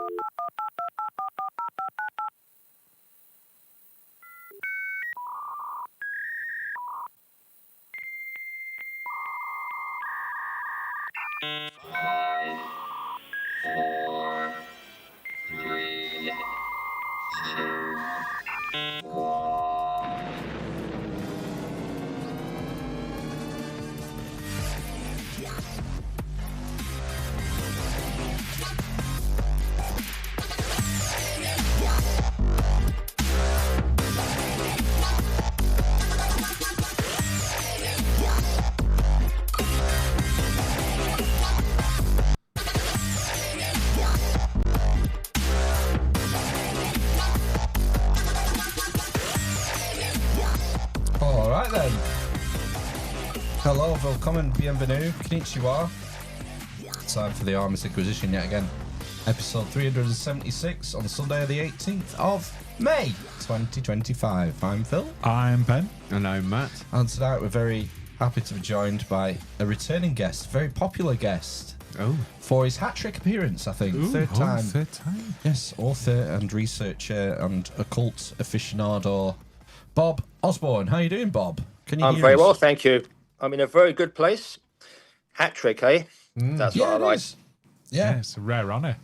Five, four, three, two, one. All right then. Hello, willkommen, bienvenue, konnichiwa. Time for the Amish Inquisition yet again. Episode 376 on Sunday the 18th of May 2025. I'm Phil. I'm Ben. And I'm Matt. And tonight we're very happy to be joined by a returning guest, a very popular guest. Oh. For his hat-trick appearance, I think. Ooh, third time. Third time. Yes, author and researcher and occult aficionado, Bob Osborne. How you doing, Bob? Can you I'm hear very us? well, thank you. I'm in a very good place. Hat trick, eh? That's what I it like. is. Yeah. It's a rare honour.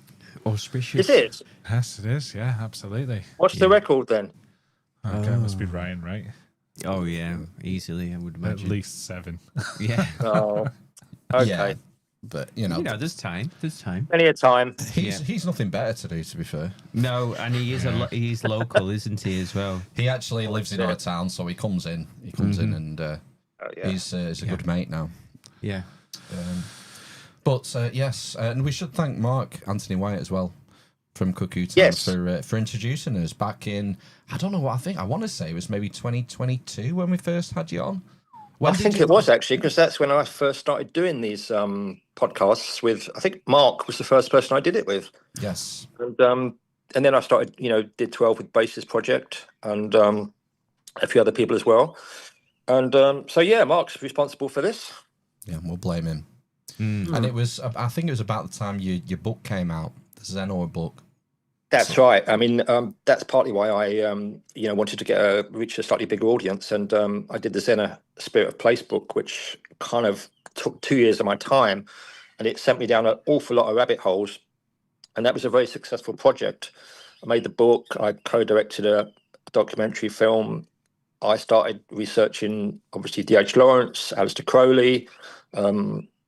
Auspicious. Is it? Yes, it is. Yeah, absolutely. What's the record then? Okay, must be Ryan, right? Oh, yeah. Easily, I would imagine. At least 7. Yeah. Oh, okay. Yeah. But, you know, There's time. There's time. Plenty of time. he's nothing better to do, to be fair. No, and he is he's local, isn't he, as well? He actually lives in our town, so he comes in. He comes in and Yeah. he's a good mate now. Yeah. But yes, and we should thank Mark Anthony White as well from Cuckoo Town Yes. for introducing us back in, I don't know what I think, I want to say it was maybe 2022 when we first had you on. When I did think you- it was actually, because that's when I first started doing these podcasts with, I think Mark was the first person I did it with. Yes. And then I started, did 12 with Basis Project and a few other people as well. And so, yeah, Mark's responsible for this. Yeah, we'll blame him. And it was, I think it was about the time your book came out, the Zennor book. That's right. I mean, that's partly why I, wanted to reach a slightly bigger audience. And I did the Zennor Spirit of Place book, which kind of took 2 years of my time. And it sent me down an awful lot of rabbit holes. And that was a very successful project. I made the book. I co-directed a documentary film. I started researching, obviously, D.H. Lawrence, Aleister Crowley,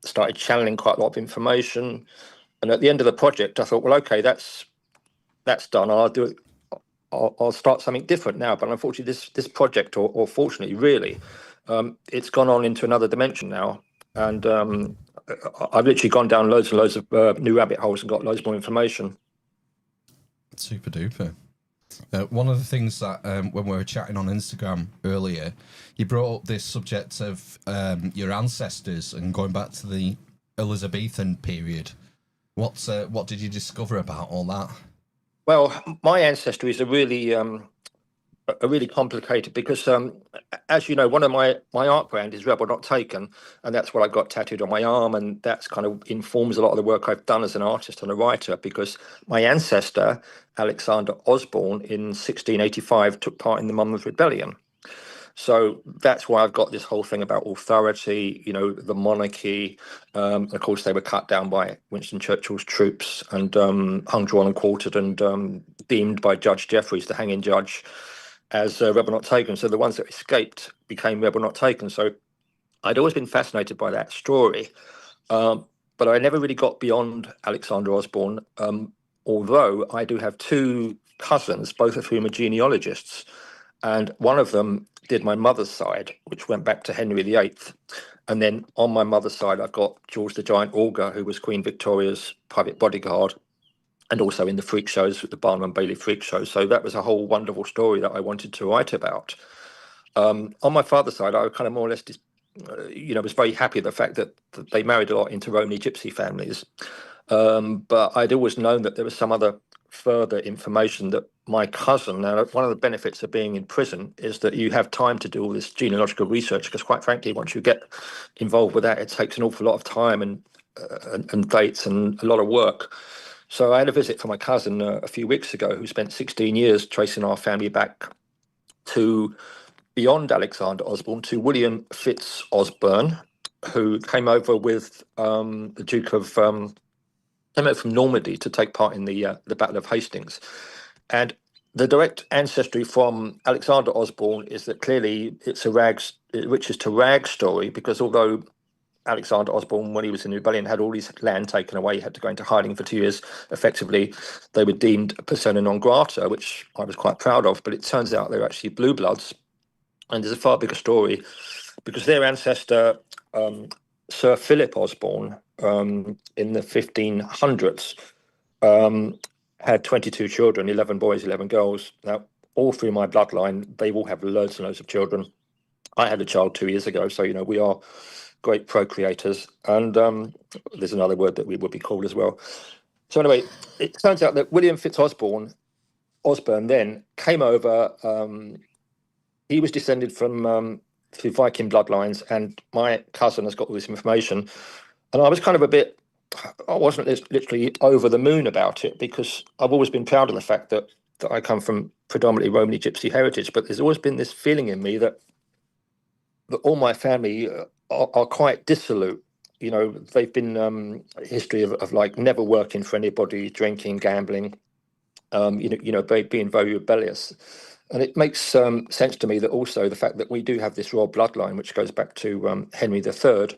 started channeling quite a lot of information. And at the end of the project, I thought, well, okay, that's done. I'll do it. I'll start something different now. But unfortunately, this project, or fortunately, really, it's gone on into another dimension now. And I've literally gone down loads and loads of new rabbit holes and got loads more information. Super duper. One of the things that when we were chatting on Instagram earlier, you brought up this subject of your ancestors and going back to the Elizabethan period. What did you discover about all that? Well, my ancestry is a really complicated, because as you know, one of my art brand is Rebel Not Taken, and that's what I've got tattooed on my arm, and that's kind of informs a lot of the work I've done as an artist and a writer, because my ancestor Alexander Osborne in 1685 took part in the Monmouth Rebellion. So that's why I've got this whole thing about authority, the monarchy. Of course, they were cut down by Winston Churchill's troops and hung, drawn and quartered and deemed by Judge Jeffreys, the hanging judge, as Rebel Not Taken. So the ones that escaped became Rebel Not Taken. So I'd always been fascinated by that story. But I never really got beyond Alexander Osborne, although I do have 2 cousins, both of whom are genealogists. And one of them did my mother's side, which went back to Henry VIII. And then on my mother's side, I've got George the Giant Augur, who was Queen Victoria's private bodyguard, and also in the freak shows, the Barnum and Bailey freak shows. So that was a whole wonderful story that I wanted to write about. On my father's side, I kind of more or less, was very happy with the fact that they married a lot into Romany Gypsy families. But I'd always known that there was some other further information that my cousin, now one of the benefits of being in prison is that you have time to do all this genealogical research, because quite frankly, once you get involved with that, it takes an awful lot of time and dates and a lot of work. So I had a visit from my cousin a few weeks ago, who spent 16 years tracing our family back to beyond Alexander Osborne to William Fitz Osborne, who came over with the Duke of came over from Normandy to take part in the Battle of Hastings. And the direct ancestry from Alexander Osborne is that clearly it's it riches to rags story, because although Alexander Osborne, when he was in rebellion, had all his land taken away, he had to go into hiding for 2 years. Effectively, they were deemed persona non grata, which I was quite proud of. But it turns out they're actually blue bloods. And there's a far bigger story, because their ancestor, Sir Philip Osborne, in the 1500s, had 22 children, 11 boys, 11 girls. Now, all through my bloodline, they all have loads and loads of children. I had a child 2 years ago, so, we are great procreators. And there's another word that we would be called as well. So anyway, it turns out that William Fitz Osborne then came over. He was descended from through Viking bloodlines, and my cousin has got all this information. And I was kind of I wasn't literally over the moon about it, because I've always been proud of the fact that I come from predominantly Romany Gypsy heritage. But there's always been this feeling in me that all my family are quite dissolute. They've been a history of like never working for anybody, drinking, gambling, being very rebellious. And it makes sense to me that also the fact that we do have this royal bloodline, which goes back to Henry III,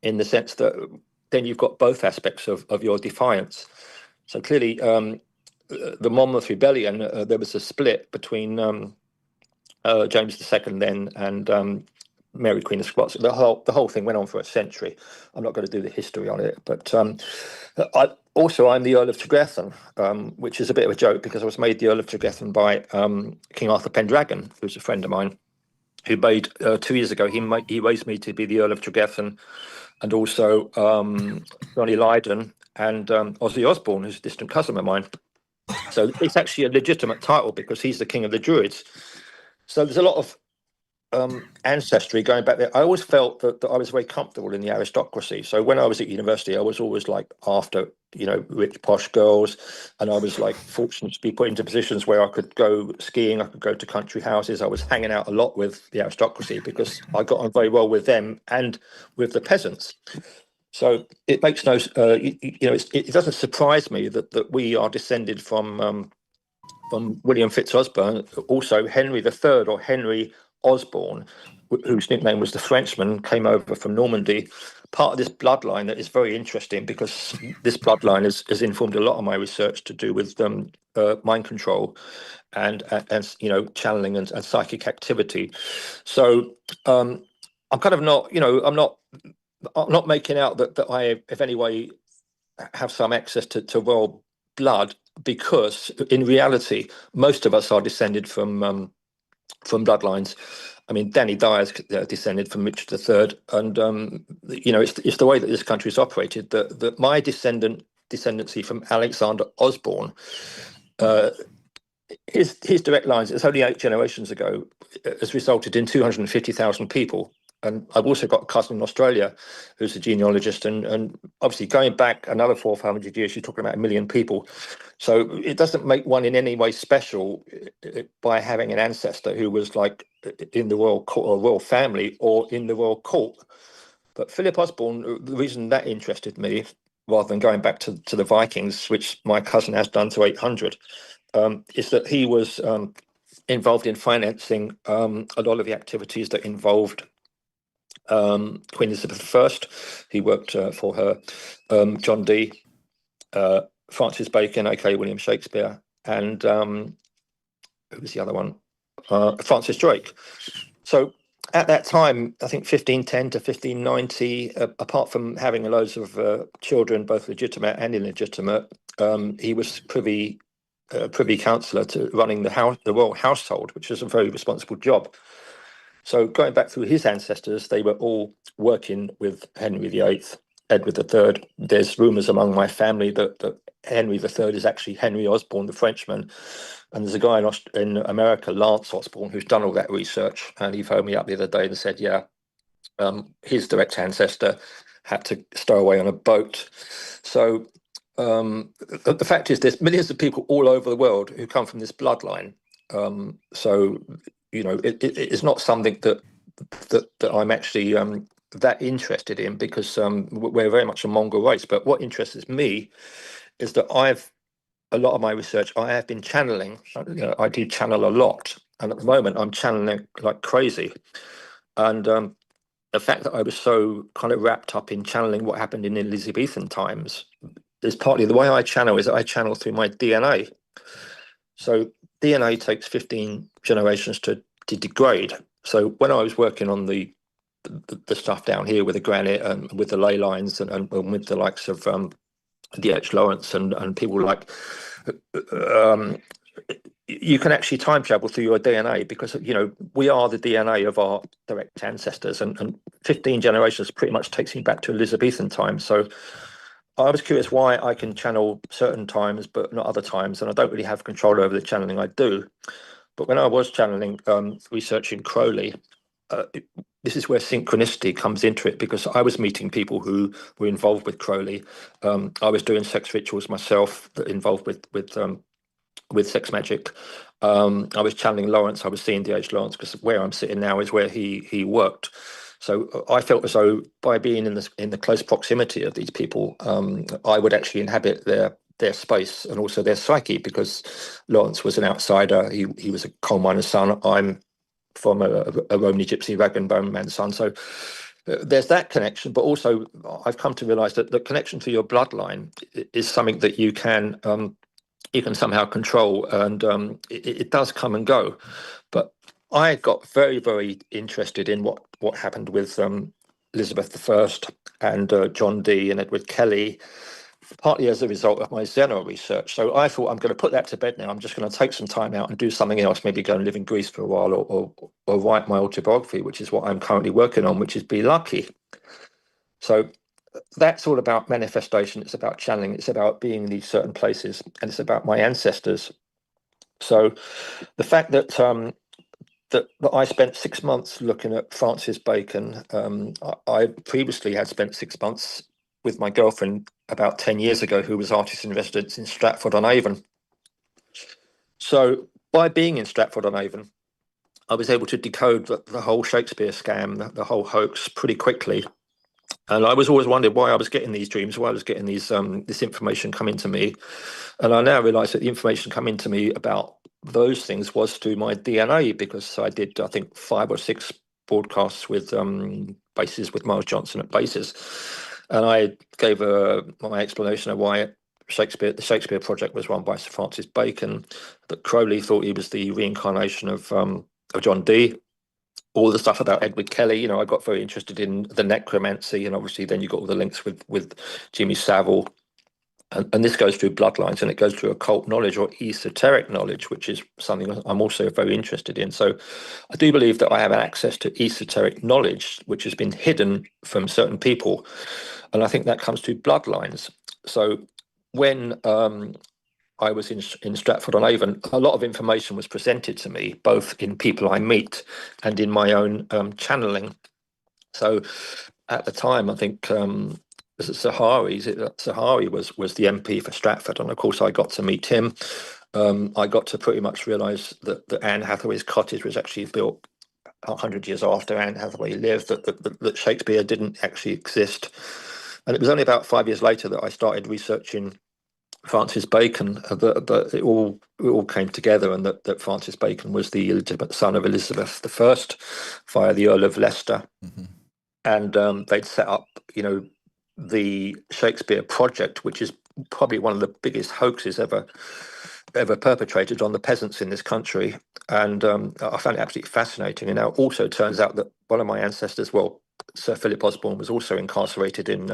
in the sense that then you've got both aspects of your defiance. So clearly, the Monmouth Rebellion, there was a split between James II then and Mary Queen of Scots. The whole thing went on for a century. I'm not going to do the history on it, but I'm the Earl of Tregethan, which is a bit of a joke, because I was made the Earl of Tregethan by King Arthur Pendragon, who's a friend of mine, who made 2 years ago. He raised me to be the Earl of Tregethan, and also Ronnie Lydon and Ozzy Osbourne, who's a distant cousin of mine. So it's actually a legitimate title, because he's the king of the Druids. So there's a lot of ancestry going back there. I always felt that I was very comfortable in the aristocracy. So when I was at university, I was always like after, rich posh girls, and I was like fortunate to be put into positions where I could go skiing, I could go to country houses. I was hanging out a lot with the aristocracy, because I got on very well with them and with the peasants. So it makes it doesn't surprise me that we are descended from William Fitz Osborne, also Henry III, or Henry Osborne, whose nickname was the Frenchman, came over from Normandy. Part of this bloodline that is very interesting, because this bloodline has informed a lot of my research to do with mind control and channeling and psychic activity. So I'm kind of not, I'm not making out that I, if any way, have some access to royal blood, because in reality, most of us are descended from bloodlines. I mean, Danny Dyer's descended from Richard III, and it's the way that this country is operated. That my descendancy from Alexander Osborne, his direct lines, it's only 8 generations ago, has resulted in 250,000 people. And I've also got a cousin in Australia who's a genealogist, and obviously going back another 400 or 500 years, you're talking about 1 million people. So it doesn't make one in any way special by having an ancestor who was like in the royal court or royal family or in the royal court. But Philip Osborne, the reason that interested me, rather than going back to the Vikings, which my cousin has done to 800, is that he was involved in financing a lot of the activities that involved Queen Elizabeth I. He worked for her, John Dee, Francis Bacon, aka William Shakespeare, and who was the other one? Francis Drake. So at that time, I think 1510 to 1590, apart from having loads of children, both legitimate and illegitimate, he was privy councillor to running the royal household, which is a very responsible job. So going back through his ancestors, they were all working with Henry VIII, Edward III. There's rumours among my family that Henry III is actually Henry Osborne, the Frenchman. And there's a guy in America, Lance Osborne, who's done all that research. And he phoned me up the other day and said, his direct ancestor had to stow away on a boat. So The fact is, there's millions of people all over the world who come from this bloodline. So, it's not something that I'm actually that interested in, because we're very much a mongrel race. But what interests me is that a lot of my research, I have been channeling. I do channel a lot, and at the moment I'm channeling like crazy. And the fact that I was so kind of wrapped up in channeling what happened in Elizabethan times is partly the way I channel is that I channel through my DNA. So DNA takes 15 generations to degrade. So when I was working on the stuff down here with the granite and with the ley lines and with the likes of D.H. Lawrence and people like, you can actually time travel through your DNA, because we are the DNA of our direct ancestors, and 15 generations pretty much takes me back to Elizabethan times. So I was curious why I can channel certain times but not other times, and I don't really have control over the channeling I do. But when I was channeling, researching Crowley, this is where synchronicity comes into it, because I was meeting people who were involved with Crowley. I was doing sex rituals myself that involved with sex magic. I was channeling Lawrence. I was seeing D.H. Lawrence, because where I'm sitting now is where he worked. So I felt as though by being in the close proximity of these people, I would actually inhabit their space and also their psyche, because Lawrence was an outsider. He was a coal miner's son. I'm from a Romany Gypsy wagon bone man's son. So there's that connection, but also I've come to realize that the connection to your bloodline is something that you can somehow control, and it does come and go. But I got very, very interested in what happened with Elizabeth I and John Dee and Edward Kelly, partly as a result of my Zennor research. So I thought, I'm going to put that to bed now. I'm just going to take some time out and do something else, maybe go and live in Greece for a while, or write my autobiography, which is what I'm currently working on, which is Be Lucky. So that's all about manifestation. It's about channeling. It's about being in these certain places, and it's about my ancestors. So the fact that that I spent 6 months looking at Francis Bacon. I previously had spent 6 months with my girlfriend about 10 years ago, who was artist in residence in Stratford-on-Avon. So by being in Stratford-on-Avon, I was able to decode the whole Shakespeare scam, the whole hoax, pretty quickly. And I was always wondering why I was getting these dreams, why I was getting these this information coming to me. And I now realize that the information coming to me about those things was through my DNA, because I did, I think, 5 or 6 broadcasts with bases with Miles Johnson at bases. And I gave my explanation of why the Shakespeare project was run by Sir Francis Bacon, that Crowley thought he was the reincarnation of John Dee. All the stuff about Edward Kelly, I got very interested in the necromancy, and obviously then you got all the links with Jimmy Savile. And this goes through bloodlines, and it goes through occult knowledge or esoteric knowledge, which is something I'm also very interested in. So I do believe that I have access to esoteric knowledge, which has been hidden from certain people. And I think that comes through bloodlines. So when I was in Stratford-on-Avon, a lot of information was presented to me, both in people I meet and in my own channeling. So at the time, I think Sahari was the MP for Stratford, and of course I got to meet him. I got to pretty much realise that Anne Hathaway's cottage was actually built 100 years after Anne Hathaway lived, that Shakespeare didn't actually exist. And it was only about 5 years later that I started researching Francis Bacon, that it all came together, and that Francis Bacon was the illegitimate son of Elizabeth I via the Earl of Leicester. Mm-hmm. And they'd set up, the Shakespeare project, which is probably one of the biggest hoaxes ever perpetrated on the peasants in this country. And I found it absolutely fascinating. And now it also turns out that one of my ancestors, Sir Philip Osborne, was also incarcerated in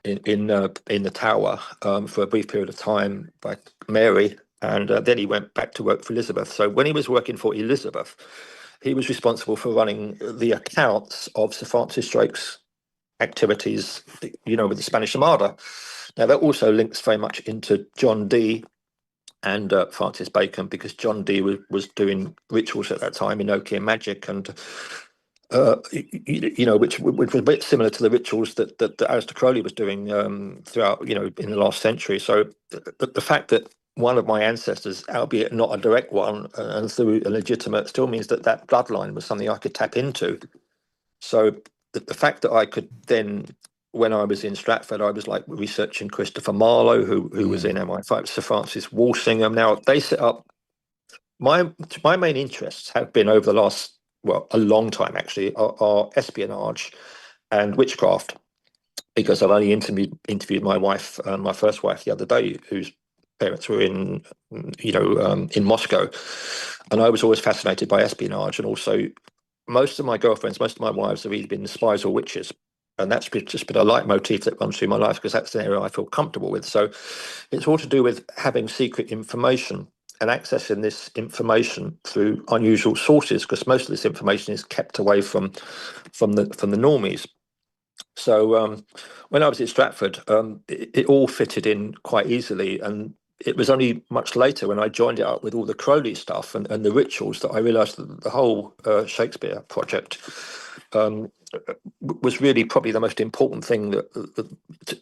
the Tower for a brief period of time by Mary, and then he went back to work for Elizabeth. So when he was working for Elizabeth, he was responsible for running the accounts of Sir Francis Drake's activities, with the Spanish Armada. Now that also links very much into John Dee and Francis Bacon, because John Dee was doing rituals at that time in Magick, and which was a bit similar to the rituals that Aleister Crowley was doing throughout, in the last century. So the fact that one of my ancestors, albeit not a direct one, and through a legitimate, still means that that bloodline was something I could tap into. So the fact that I could then, when I was in Stratford, I was like researching Christopher Marlowe, who was in MI5, Sir Francis Walsingham. Now they set up my main interests have been over the last, well, a long time actually, are espionage and witchcraft, because I've only interviewed my wife, my first wife, the other day, whose parents were in Moscow, and I was always fascinated by espionage. And also, most of my girlfriends, most of my wives have either been spies or witches, and that's just been a leitmotif that runs through my life, because that's the area I feel comfortable with. So it's all to do with having secret information and accessing this information through unusual sources, because most of this information is kept away from the normies. So when I was at Stratford, it all fitted in quite easily, and it was only much later when I joined it up with all the Crowley stuff and the rituals that I realised that the whole Shakespeare project was really probably the most important thing that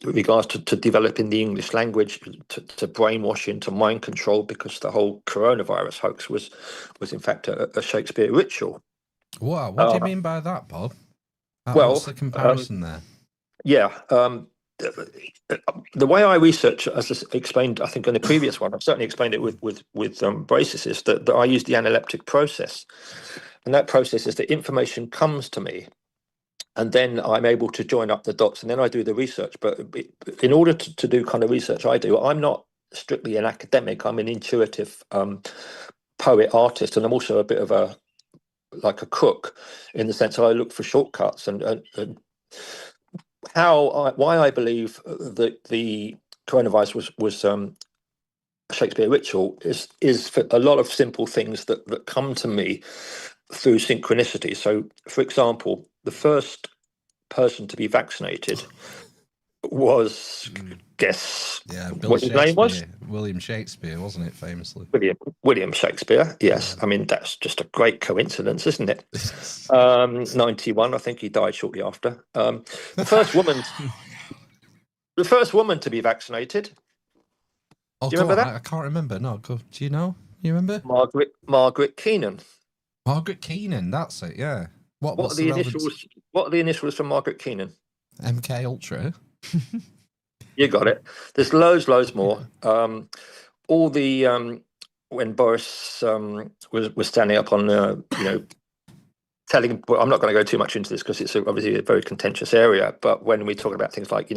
with regards to developing the English language, to brainwashing, to mind control, because the whole coronavirus hoax was in fact a Shakespeare ritual. Wow, what do you mean by that, Bob? Well, what's the comparison there? Yeah. The way I research, as I explained, I think in the previous one, I've certainly explained it with Braces, is that I use the analeptic process. And that process is that information comes to me, and then I'm able to join up the dots, and then I do the research. But in order to do kind of research I do, I'm not strictly an academic. I'm an intuitive poet artist, and I'm also a bit of a cook, in the sense that I look for shortcuts and why I believe that the coronavirus was a Shakespeare ritual is for a lot of simple things that come to me through synchronicity. So, for example, the first person to be vaccinated was, guess what his name was? William Shakespeare, wasn't it, famously? William Shakespeare, yes. I mean, that's just a great coincidence, isn't it? 91, I think he died shortly after. The first woman to be vaccinated. Oh, do you remember that? I can't remember. No, do you know? You remember? Margaret Keenan. Margaret Keenan, that's it. Yeah. What are the initials? What are the initials for Margaret Keenan? MK Ultra. You got it. There's loads more. All the when Boris was standing up on telling. Well, I'm not going to go too much into this because it's obviously a very contentious area. But when we talk about things like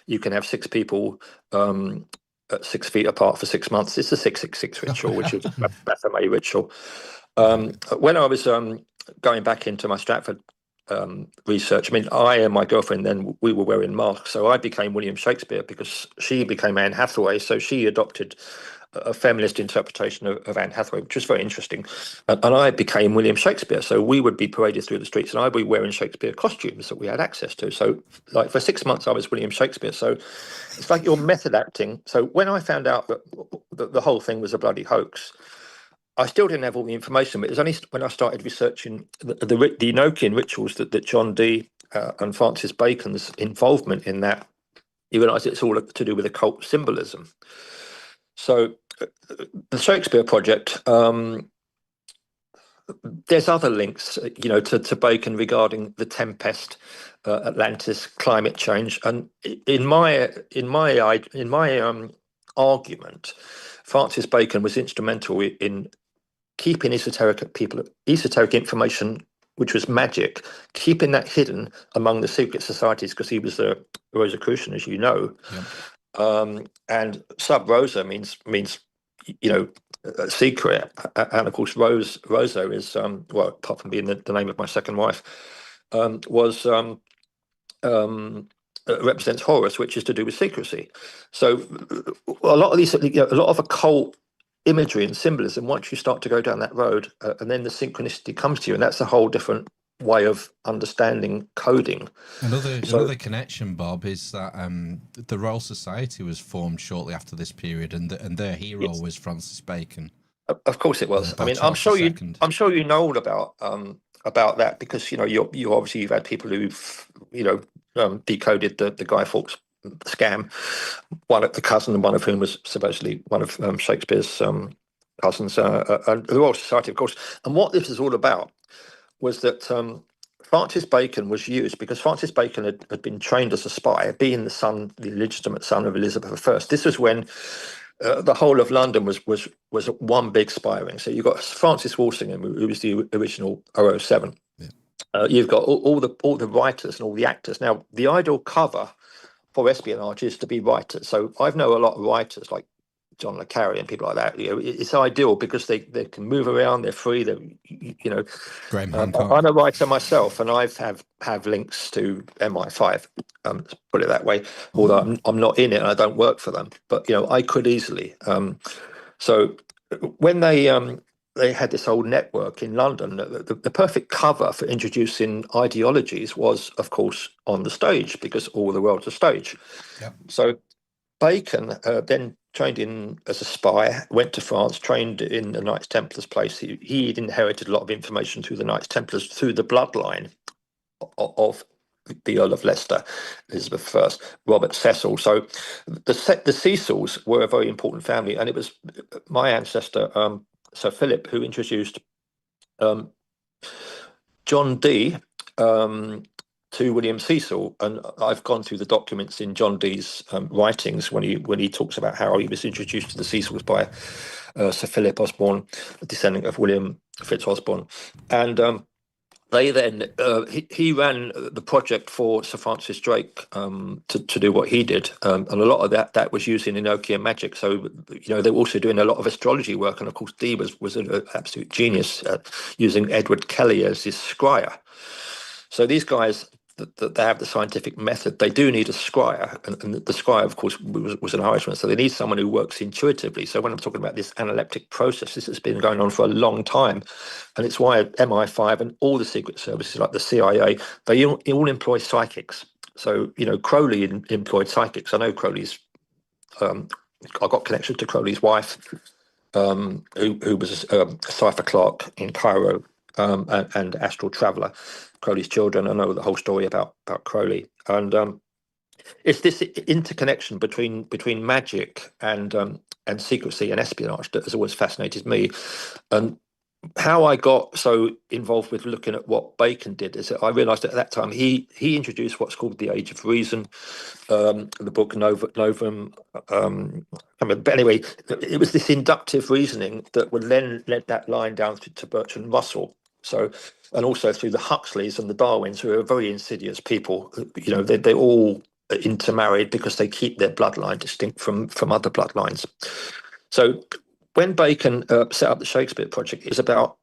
you can have 6 people at 6 feet apart for 6 months, it's the 666 ritual, which is a Baphomet ritual. When I was going back into my Stratford research, I mean, I and my girlfriend then, we were wearing masks, so I became William Shakespeare because she became Anne Hathaway, so she adopted a feminist interpretation of Anne Hathaway, which was very interesting, and I became William Shakespeare. So we would be paraded through the streets and I'd be wearing Shakespeare costumes that we had access to. So like for 6 months I was William Shakespeare. So it's like you're method acting. So when I found out that the whole thing was a bloody hoax, I still didn't have all the information, but it was only when I started researching the Enochian rituals that John Dee and Francis Bacon's involvement in that, you realise it's all to do with occult symbolism. So the Shakespeare project, there's other links, to Bacon regarding the Tempest, Atlantis, climate change, and in my argument, Francis Bacon was instrumental in keeping esoteric information, which was magic, keeping that hidden among the secret societies, because he was a Rosicrucian, as you know. Yep. And sub rosa means secret, and of course Rosa is well, apart from being the name of my second wife, represents Horus, which is to do with secrecy. So a lot of these, a lot of occult imagery and symbolism, once you start to go down that road, and then the synchronicity comes to you, and that's a whole different way of understanding coding. Another connection, Bob, is that the Royal Society was formed shortly after this period, and their hero was Francis Bacon. Of course it was. I mean, I'm sure you know all about about that because you obviously you've had people who've decoded the Guy Fawkes scam. One of the cousin, and one of whom was supposedly one of Shakespeare's cousins, and the Royal Society, of course. And what this is all about was that Francis Bacon was used because Francis Bacon had been trained as a spy, being the illegitimate son of Elizabeth I. This was when the whole of London was one big spy ring. So you've got Francis Walsingham, who was the original 007. Yeah. You've got all the writers and all the actors. Now, the ideal cover for espionage is to be writers. So I know a lot of writers like John le Carre and people like that. It's ideal because they can move around. They're free. Graham Hancock. I'm a writer myself, and I have links to MI5. Put it that way. Although I'm not in it and I don't work for them, but I could easily. So when they had this whole network in London, the perfect cover for introducing ideologies was, of course, on the stage because all the world's a stage. Yep. So Bacon then trained in as a spy, went to France, trained in the Knights Templars place. He'd inherited a lot of information through the Knights Templars, through the bloodline of the Earl of Leicester, Elizabeth I, Robert Cecil. So the Cecils were a very important family, and it was my ancestor, Sir Philip, who introduced John Dee to William Cecil, and I've gone through the documents in John Dee's writings when he talks about how he was introduced to the Cecils by Sir Philip Osborne, a descendant of William Fitz Osborne, and they then he ran the project for Sir Francis Drake to do what he did, and a lot of that was using Enochian magic. So they were also doing a lot of astrology work, and of course Dee was an absolute genius at using Edward Kelly as his scryer. So these guys that they have the scientific method, they do need a scryer, and the scryer, of course, was an Irishman. So they need someone who works intuitively. So when I'm talking about this analeptic process, this has been going on for a long time, and it's why MI5 and all the secret services like the CIA, they all employ psychics. So Crowley employed psychics. I know Crowley's. I got connection to Crowley's wife, who was a cipher clerk in Cairo. And astral traveller, Crowley's children. I know the whole story about Crowley, and it's this interconnection between magic and secrecy and espionage that has always fascinated me. And how I got so involved with looking at what Bacon did is that I realised that at that time he introduced what's called the Age of Reason, the book Novum. But anyway, it was this inductive reasoning that would then led that line down to Bertrand Russell. So, and also through the Huxleys and the Darwins, who are very insidious people. They're all intermarried because they keep their bloodline distinct from other bloodlines. So when Bacon set up the Shakespeare Project, it was about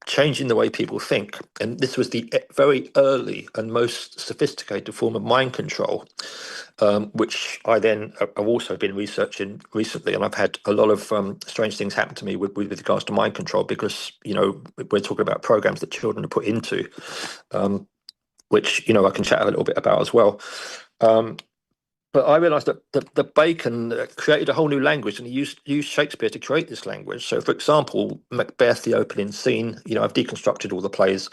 changing the way people think. And this was the very early and most sophisticated form of mind control, which I then have also been researching recently. And I've had a lot of strange things happen to me with regards to mind control, because, we're talking about programs that children are put into, which, I can chat a little bit about as well. But I realised that the Bacon created a whole new language, and he used Shakespeare to create this language. So, for example, Macbeth, the opening scene, I've deconstructed all the plays.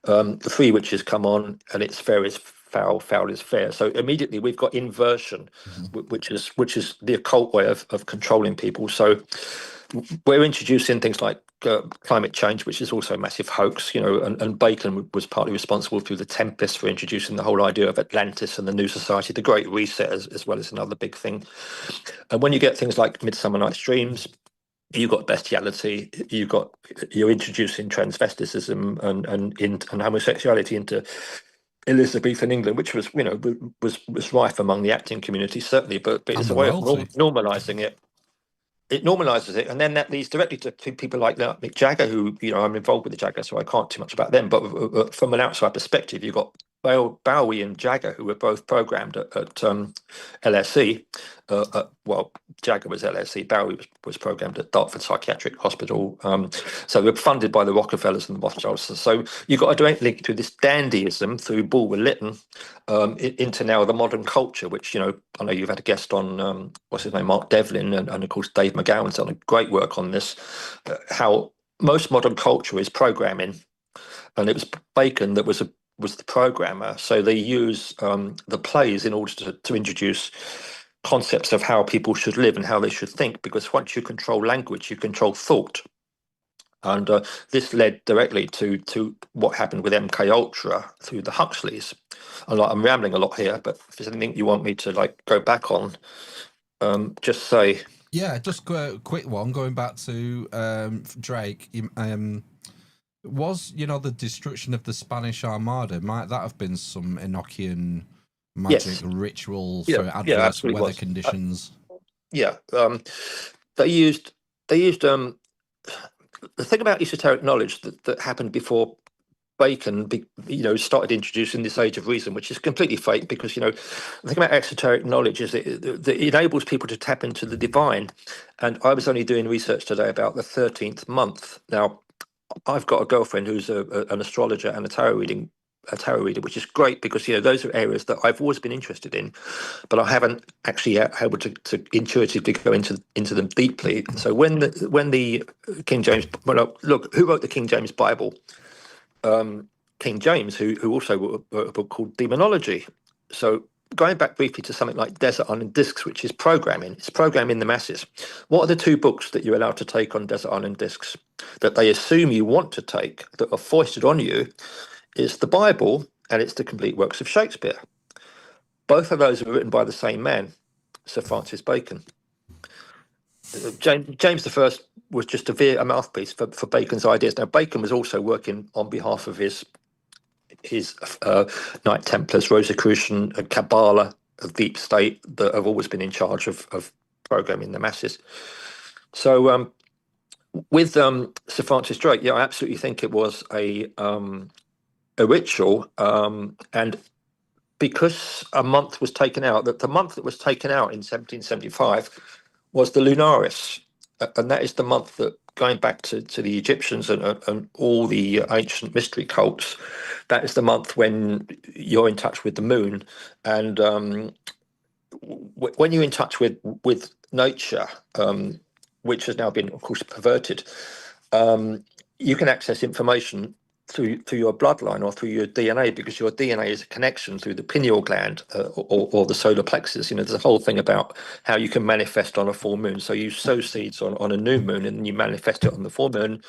The Three Witches come on, and it's fair is foul, foul is fair. So immediately we've got inversion, which is the occult way of controlling people. So we're introducing things like climate change, which is also a massive hoax, and Bacon was partly responsible through the Tempest for introducing the whole idea of Atlantis and the New Society, the Great Reset, as well as another big thing. And when you get things like Midsummer Night's Dreams, you've got bestiality, you're introducing transvesticism and homosexuality into Elizabethan England, which was was rife among the acting community, certainly, but it's a way of normalizing it. It normalizes it, and then that leads directly to people like Mick Jagger, who I'm involved with the Jagger, so I can't too much about them. But from an outside perspective, you've got Bowie and Jagger, who were both programmed at LSE. Well, Jagger was LSE, Bowie was programmed at Dartford Psychiatric Hospital. So they were funded by the Rockefellers and the Rothschilds. So you've got a direct link to this dandyism through Bulwer Lytton into now the modern culture, which, I know you've had a guest on, what's his name, Mark Devlin, and of course Dave McGowan's done a great work on this, how most modern culture is programming. and it was Bacon that was the programmer. So they use the plays in order to introduce concepts of how people should live and how they should think, because once you control language, you control thought. And this led directly to what happened with MK Ultra through the Huxleys. And I'm rambling a lot here, but if there's anything you want me to like go back on, just say. Yeah, just a quick one. Going back to Drake, was the destruction of the Spanish Armada? Might that have been some Enochian magic ritual for adverse weather conditions? They used the thing about esoteric knowledge that happened before Bacon, started introducing this age of reason, which is completely fake, because, the thing about esoteric knowledge is that it enables people to tap into the divine. And I was only doing research today about the 13th month. Now, I've got a girlfriend who's an astrologer and a tarot reader, which is great, because those are areas that I've always been interested in, but I haven't actually able to intuitively go into them deeply. So when the King James, look, who wrote the King James Bible? King James, who also wrote a book called Demonology. So going back briefly to something like Desert Island Discs, which is programming, it's programming the masses. What are the two books that you're allowed to take on Desert Island Discs that they assume you want to take, that are foisted on you? Is the Bible, and it's the complete works of Shakespeare. Both of those were written by the same man, Sir Francis Bacon. James I was just a mouthpiece for Bacon's ideas. Now, Bacon was also working on behalf of his Knight Templars, Rosicrucian, and Kabbalah, a deep state that have always been in charge of programming the masses. So with Sir Francis Drake, I absolutely think it was a ritual, and because a month was taken out, that the month that was taken out in 1775 was the Lunaris, and that is the month that, going back to the Egyptians and all the ancient mystery cults, that is the month when you're in touch with the moon, and when you're in touch with nature, which has now been, of course, perverted, you can access information through your bloodline or through your DNA, because your DNA is a connection through the pineal gland or the solar plexus. There's a whole thing about how you can manifest on a full moon. So you sow seeds on a new moon and you manifest it on the full moon.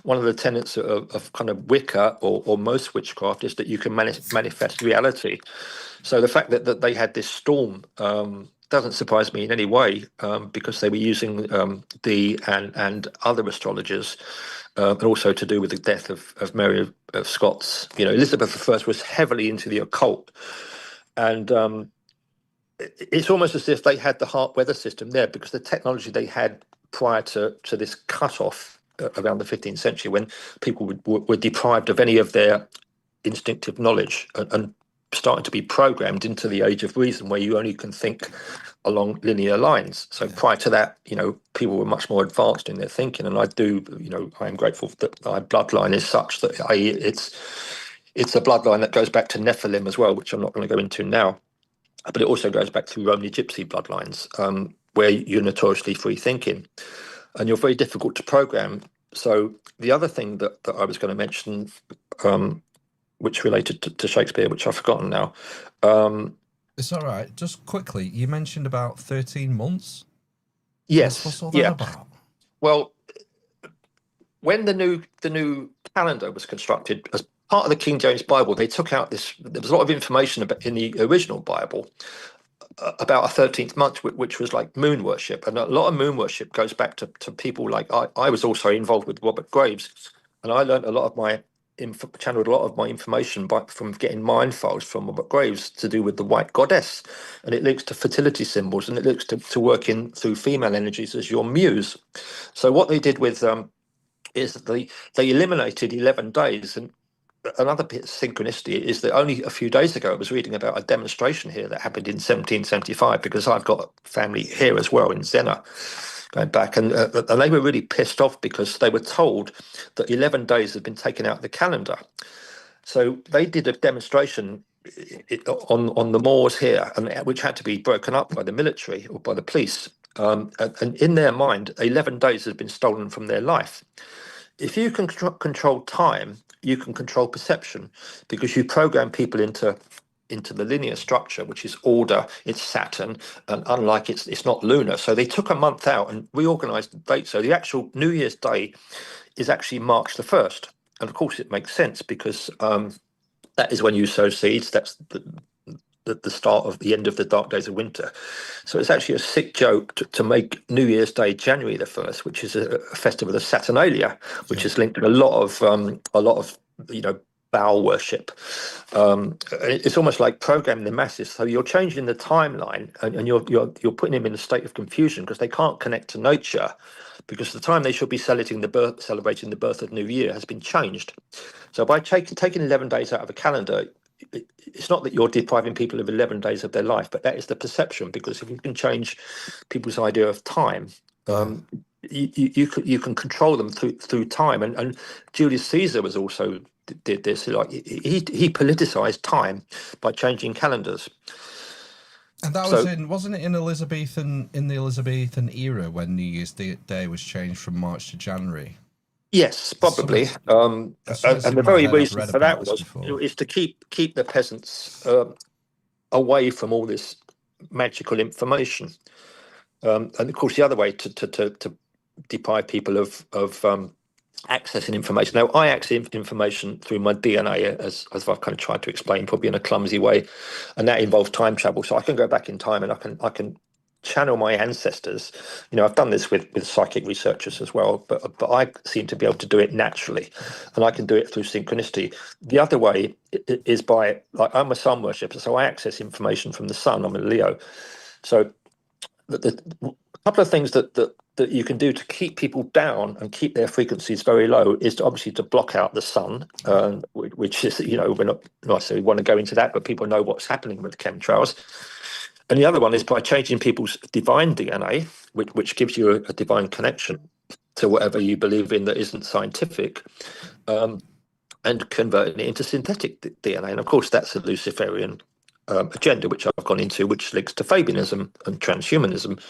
One of the tenets of kind of Wicca or most witchcraft is that you can manifest reality. So the fact that they had this storm doesn't surprise me in any way, because they were using Dee and other astrologers, and also to do with the death of Mary of Scots. Elizabeth I was heavily into the occult, and it's almost as if they had the heart weather system there, because the technology they had prior to this cut-off around the 15th century, when people were deprived of any of their instinctive knowledge and starting to be programmed into the age of reason, where you only can think along linear lines. So prior to that, people were much more advanced in their thinking, and I am grateful that my bloodline is such that it's a bloodline that goes back to Nephilim as well, which I'm not going to go into now, but it also goes back to Romany Gypsy bloodlines, where you're notoriously free thinking and you're very difficult to program. So the other thing that I was going to mention, which related to Shakespeare, which I've forgotten now. It's all right. Just quickly, you mentioned about 13 months. Yes. What's all that about? Well, when the new calendar was constructed as part of the King James Bible, they took out this. There was a lot of information in the original Bible about a 13th month, which was like moon worship, and a lot of moon worship goes back to people like I was also involved with Robert Graves, and I learned a lot of my channeled a lot of my information from getting mind files from Robert Graves to do with the white goddess, and it links to fertility symbols, and it links to working through female energies as your muse. So what they did with is that they eliminated 11 days. And another bit of synchronicity is that only a few days ago I was reading about a demonstration here that happened in 1775, because I've got family here as well in Zennor going back, and they were really pissed off because they were told that 11 days had been taken out of the calendar. So they did a demonstration on the moors here, and which had to be broken up by the military or by the police. And in their mind, 11 days had been stolen from their life. If you can control time, you can control perception, because you program people into the linear structure, which is order. It's Saturn, and unlike it's not lunar. So they took a month out and reorganized the date. So the actual New Year's Day is actually March the 1st, and of course it makes sense, because that is when you sow seeds. That's the start of the end of the dark days of winter. So it's actually a sick joke to make New Year's Day January the 1st, which is a festival of Saturnalia, which is linked to a lot of Baal worship. It's almost like programming the masses. So you're changing the timeline, and you're putting them in a state of confusion, because they can't connect to nature, because the time they should be celebrating the birth of New Year has been changed. So by taking 11 days out of a calendar, it's not that you're depriving people of 11 days of their life, but that is the perception. Because if you can change people's idea of time, you can control them through time. And Julius Caesar was also did this. Like he politicized time by changing calendars. And that was wasn't it in the Elizabethan era when New Year's Day was changed from March to January? Yes, probably. And the very reason for that is to keep the peasants away from all this magical information. And of course, the other way to deprive people of accessing information. Now, I access information through my DNA, as I've kind of tried to explain, probably in a clumsy way, and that involves time travel. So I can go back in time, and I can channel my ancestors. I've done this with psychic researchers as well, but I seem to be able to do it naturally, and I can do it through synchronicity. The other way is by, like, I'm a sun worshipper, so I access information from the sun. I'm a Leo, so a couple of things that you can do to keep people down and keep their frequencies very low is obviously to block out the sun, which is, we're not necessarily want to go into that, but people know what's happening with chemtrails. And the other one is by changing people's divine DNA, which gives you a divine connection to whatever you believe in that isn't scientific, and converting it into synthetic DNA. And of course, that's a Luciferian agenda, which I've gone into, which links to Fabianism and transhumanism.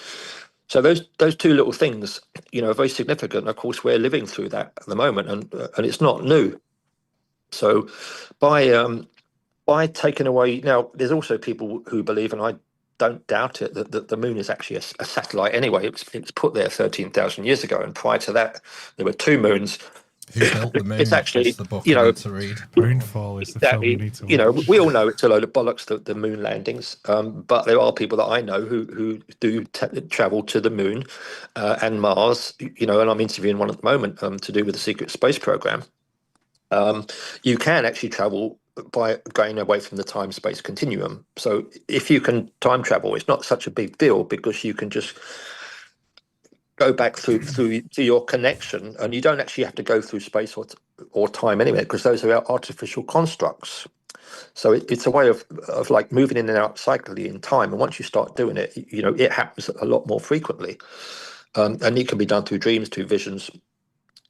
So those two little things, are very significant. Of course, we're living through that at the moment, and it's not new. So by taking away, now there's also people who believe, and I don't doubt it, that the moon is actually a satellite anyway. It was put there 13,000 years ago, and prior to that, there were two moons. Who built the moon? It's actually, that's the book I need to read. Moonfall is the film you need to watch. We all know it's a load of bollocks, the moon landings, but there are people that I know who do travel to the moon and Mars, and I'm interviewing one at the moment to do with the secret space program. You can actually travel by going away from the time-space continuum. So if you can time travel, it's not such a big deal, because you can just go back through to your connection, and you don't actually have to go through space or time anyway, because those are artificial constructs. So it's a way of like moving in and out cyclically in time, and once you start doing it, it happens a lot more frequently, and it can be done through dreams, through visions.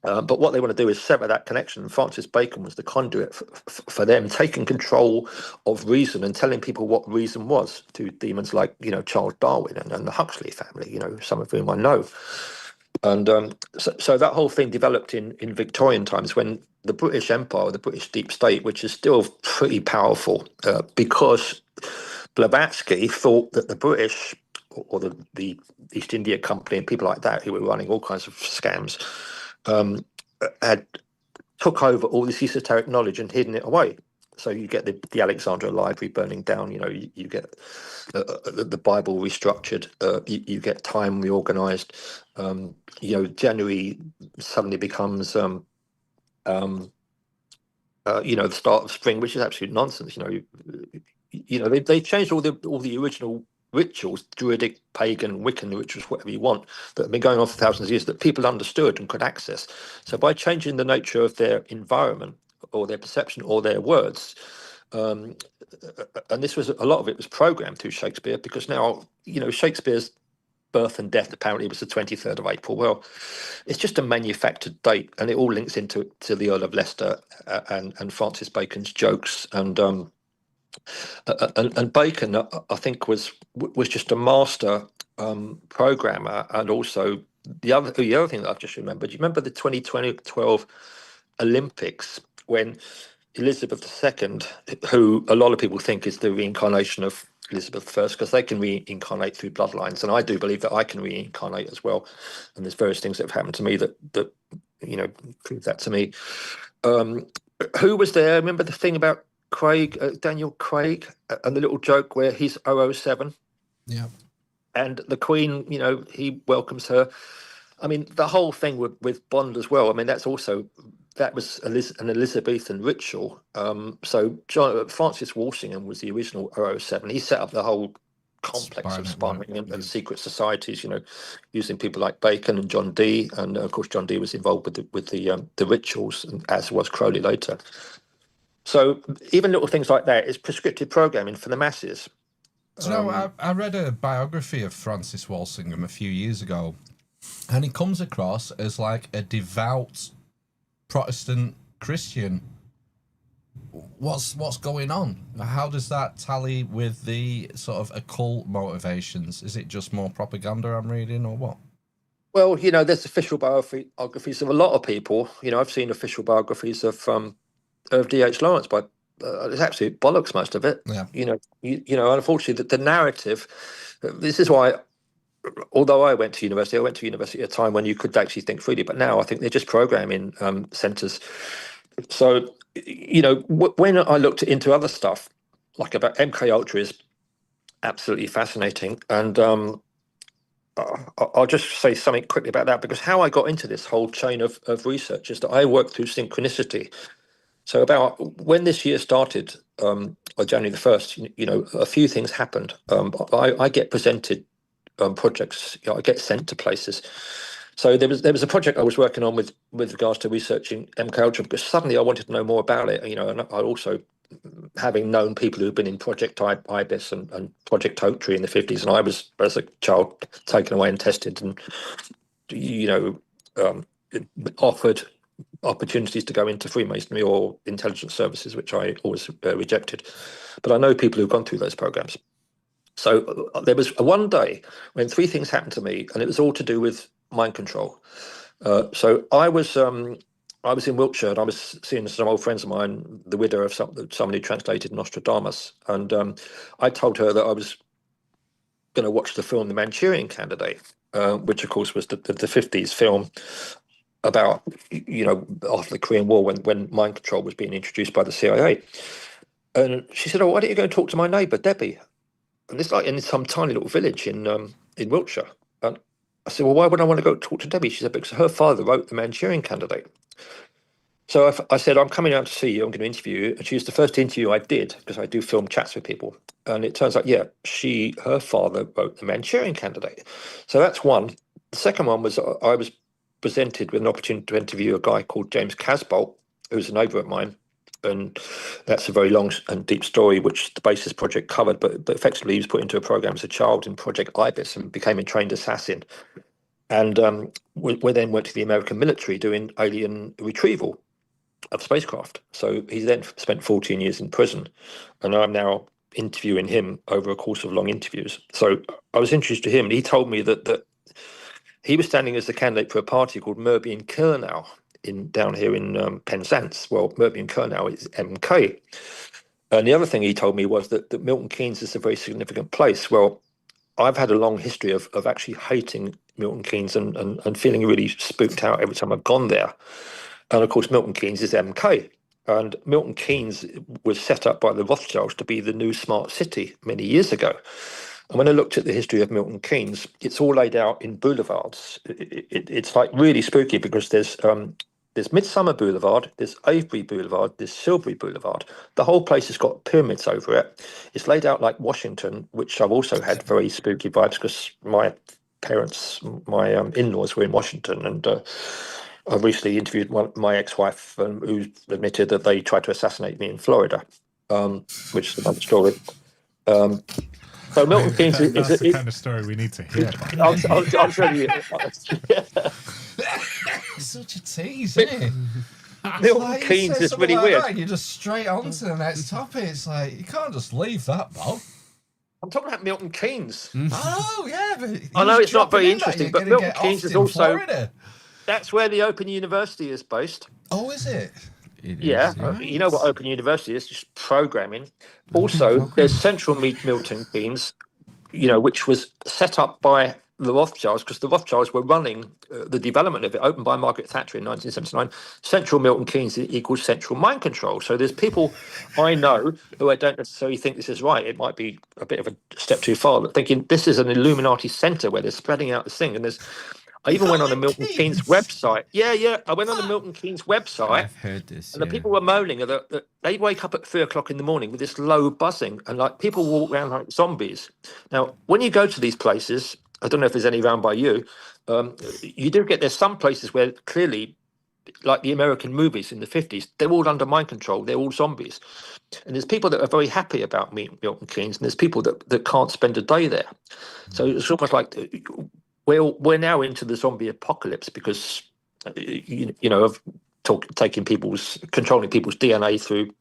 But what they want to do is sever that connection. Francis Bacon was the conduit for them, taking control of reason and telling people what reason was to demons like, Charles Darwin and the Huxley family, some of whom I know. And so that whole thing developed in Victorian times, when the British Empire, the British deep state, which is still pretty powerful, because Blavatsky thought that the British or the East India Company and people like that, who were running all kinds of scams, had took over all this esoteric knowledge and hidden it away. So you get the Alexandria Library burning down. You get the Bible restructured. You get time reorganized. January suddenly becomes the start of spring, which is absolute nonsense. They changed all the original rituals, Druidic, pagan, Wiccan rituals, whatever you want, that have been going on for thousands of years, that people understood and could access. So by changing the nature of their environment or their perception or their words, and this was, a lot of it was programmed through Shakespeare, because now, Shakespeare's birth and death apparently was the 23rd of April. Well, it's just a manufactured date, and it all links into the Earl of Leicester and Francis Bacon's jokes. And Bacon, I think, was just a master programmer. And also the other thing that I've just remembered, you remember the 2012 Olympics, when Elizabeth II, who a lot of people think is the reincarnation of Elizabeth I, because they can reincarnate through bloodlines, and I do believe that I can reincarnate as well. And there's various things that have happened to me that prove that to me. Who was there? Remember the thing about Craig, Daniel Craig, and the little joke where he's 007? Yeah. And the Queen, he welcomes her. I mean, the whole thing with Bond as well. I mean, that was an Elizabethan ritual. So Francis Walsingham was the original 007. He set up the whole complex of spying and secret societies, using people like Bacon and John Dee. And of course, John Dee was involved with the rituals, as was Crowley later. So even little things like that is prescriptive programming for the masses. So I read a biography of Francis Walsingham a few years ago, and he comes across as like a devout Protestant Christian. What's going on? How does that tally with the sort of occult motivations? Is it just more propaganda I'm reading, or what? Well, there's official biographies of a lot of people. I've seen official biographies of D.H. Lawrence, but it's absolute bollocks, most of it. Yeah. Unfortunately, the narrative. This is why, although I went to university at a time when you could actually think freely, but now I think they're just programming centres. So, when I looked into other stuff, like about MK Ultra, is absolutely fascinating, and I'll just say something quickly about that, because how I got into this whole chain of research is that I worked through Synchronicity. So about when this year started, on January the 1st, a few things happened. I get presented projects, I get sent to places. So there was a project I was working on with regards to researching MK Ultra, because suddenly I wanted to know more about it. And I also, having known people who've been in Project Ibis and Project Oak Tree in the 50s, and I was, as a child, taken away and tested, and offered opportunities to go into Freemasonry or intelligence services, which I always rejected. But I know people who've gone through those programs. So there was one day when three things happened to me, and it was all to do with mind control. So I was in Wiltshire, and I was seeing some old friends of mine, the widow of somebody who translated Nostradamus, and I told her that I was going to watch the film The Manchurian Candidate, which of course was the 50s film about, after the Korean War, when mind control was being introduced by the CIA. And she said, "Oh, why don't you go and talk to my neighbour, Debbie?" And it's like in some tiny little village in Wiltshire. And I said, "Well, why would I want to go talk to Debbie?" She said, "Because her father wrote The Manchurian Candidate." So I said, "I'm coming out to see you. I'm going to interview you." And she was the first interview I did, because I do film chats with people. And it turns out, her father wrote The Manchurian Candidate. So that's one. The second one was I was presented with an opportunity to interview a guy called James Casbolt, who's a neighbour of mine. And that's a very long and deep story, which the Basis Project covered. But effectively, he was put into a program as a child in Project Ibis and became a trained assassin. And we then went to the American military doing alien retrieval of spacecraft. So he then spent 14 years in prison. And I'm now interviewing him over a course of long interviews. So I was introduced to him, and he told me that he was standing as the candidate for a party called Murby and Kernow down here in Penzance. Well, Murby and Kernow is MK. And the other thing he told me was that Milton Keynes is a very significant place. Well, I've had a long history of actually hating Milton Keynes and feeling really spooked out every time I've gone there. And of course, Milton Keynes is MK. And Milton Keynes was set up by the Rothschilds to be the new smart city many years ago. And when I looked at the history of Milton Keynes, it's all laid out in boulevards. It's like really spooky, because there's Midsummer Boulevard, there's Avebury Boulevard, there's Silbury Boulevard. The whole place has got pyramids over it. It's laid out like Washington, which I've also had very spooky vibes, because my parents, my in-laws were in Washington, and I recently interviewed my ex-wife, who admitted that they tried to assassinate me in Florida, which is another story. So Milton Keynes that's the kind of story we need to hear. I'll tell you. Such a tease, isn't it? Milton Keynes is really weird. That, you're just straight on to the next topic. It's like, you can't just leave that, Bob. I'm talking about Milton Keynes. Oh, yeah. But I know it's not very interesting, but Milton Keynes is also... Florida. That's where the Open University is based. Oh, is it? It Yeah, is, yeah. you know what Open University is? Just programming. Also, there's Central Milton Keynes, which was set up by the Rothschilds, because the Rothschilds were running the development of it, opened by Margaret Thatcher in 1979. Central Milton Keynes equals central mind control. So there's people I know who I don't necessarily think this is right. It might be a bit of a step too far, but thinking this is an Illuminati center where they're spreading out this thing. And I even went on the Milton Keynes website. Yeah. I went on the Milton Keynes website. I've heard this. And the people were moaning that they wake up at 3 o'clock in the morning with this low buzzing, and like people walk around like zombies. Now, when you go to these places, I don't know if there's any around by you. You do get there's some places where clearly, like the American movies in the 50s, they're all under mind control. They're all zombies. And there's people that are very happy about Milton Keynes, and there's people that can't spend a day there. So it's almost like we're now into the zombie apocalypse because of controlling people's DNA through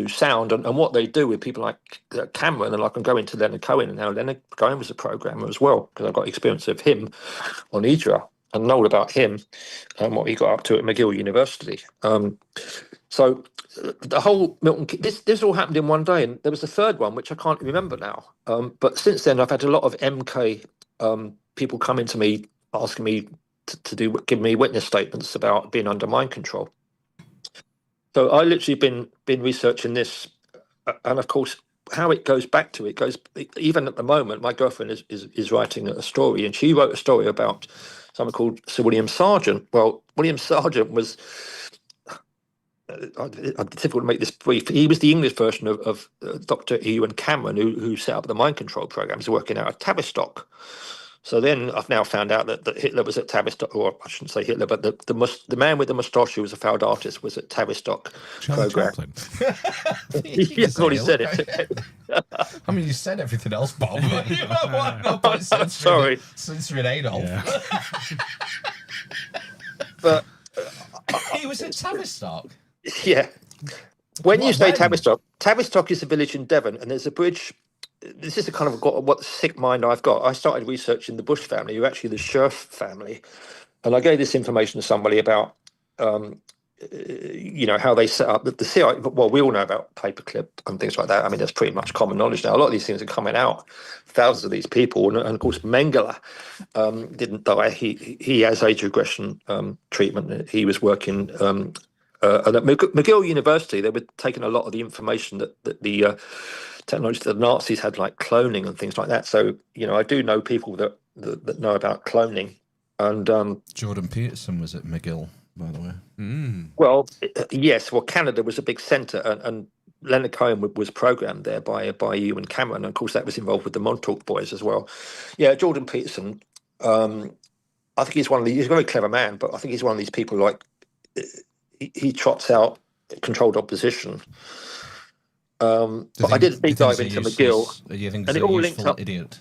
sound, and what they do with people like Cameron, and I can go into Leonard Cohen, and now Leonard Cohen was a programmer as well, because I've got experience of him on Idra and know all about him and what he got up to at McGill University. So the whole this all happened in one day, and there was a third one which I can't remember now. But since then, I've had a lot of MK people coming to me asking me to give me witness statements about being under mind control. So I literally been researching this, and of course, how it goes back to even at the moment. My girlfriend is writing a story, and she wrote a story about someone called Sir William Sargent. Well, William Sargent was. It's difficult to make this brief. He was the English version of Dr. Ewan Cameron, who set up the mind control program. He's working out of Tavistock. So then I've now found out that Hitler was at Tavistock, or I shouldn't say Hitler, but the man with the moustache who was a failed artist was at Tavistock program. That's what he said. I mean, you said everything else, Bob. Sorry. Censoring Adolf. Yeah. But he was at Tavistock. Yeah. When you say Tavistock is a village in Devon, and there's a bridge. This is the kind of what sick mind I've got. I started researching the Bush family, who are actually the Scherf family, and I gave this information to somebody about, how they set up the CIA. Well, we all know about paperclip and things like that. I mean, that's pretty much common knowledge now. A lot of these things are coming out. Thousands of these people, and of course, Mengele didn't die. He has age regression treatment. He was working. And at McGill University, they were taking a lot of the information that the technology that the Nazis had, like cloning and things like that. So, I do know people that know about cloning. And Jordan Peterson was at McGill, by the way. Well, yes. Well, Canada was a big centre, and Leonard Cohen was programmed there by Ewan Cameron, and of course that was involved with the Montauk boys as well. Yeah, Jordan Peterson. I think he's he's a very clever man, but I think he's one of these people like he trots out controlled opposition. But I did a deep dive into McGill, and it all linked up. Idiot.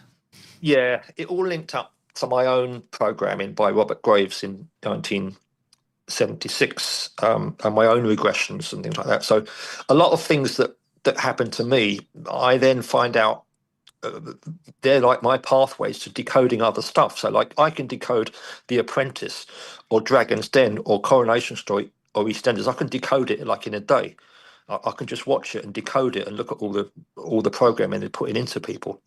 Yeah, it all linked up to my own programming by Robert Graves in 1976, and my own regressions and things like that. So a lot of things that happened to me, I then find out they're like my pathways to decoding other stuff. So like I can decode The Apprentice or Dragon's Den or Coronation Street or EastEnders. I can decode it like in a day. I can just watch it and decode it and look at all the programming they're putting into people.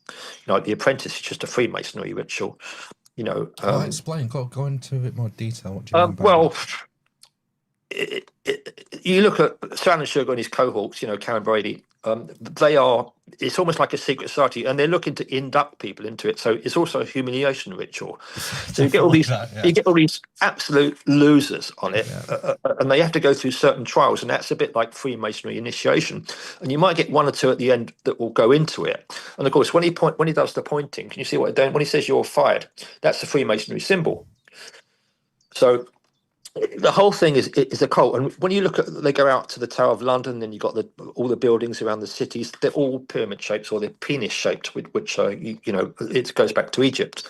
Like The Apprentice is just a Freemasonry ritual. Explain. Go into a bit more detail. What do you mean by that? You look at Sir Alan Sugar and his cohorts. Karen Brady. It's almost like a secret society, and they're looking to induct people into it. So it's also a humiliation ritual. So you get all these absolute losers on it, and they have to go through certain trials, and that's a bit like Freemasonry initiation. And you might get one or two at the end that will go into it. And of course, when he does the pointing, can you see what he's doing? When he says you're fired, that's the Freemasonry symbol. So the whole thing is a cult, and when you look at, they go out to the Tower of London, then you've got all the buildings around the cities. They're all pyramid shapes, or they're penis shaped, which it goes back to Egypt.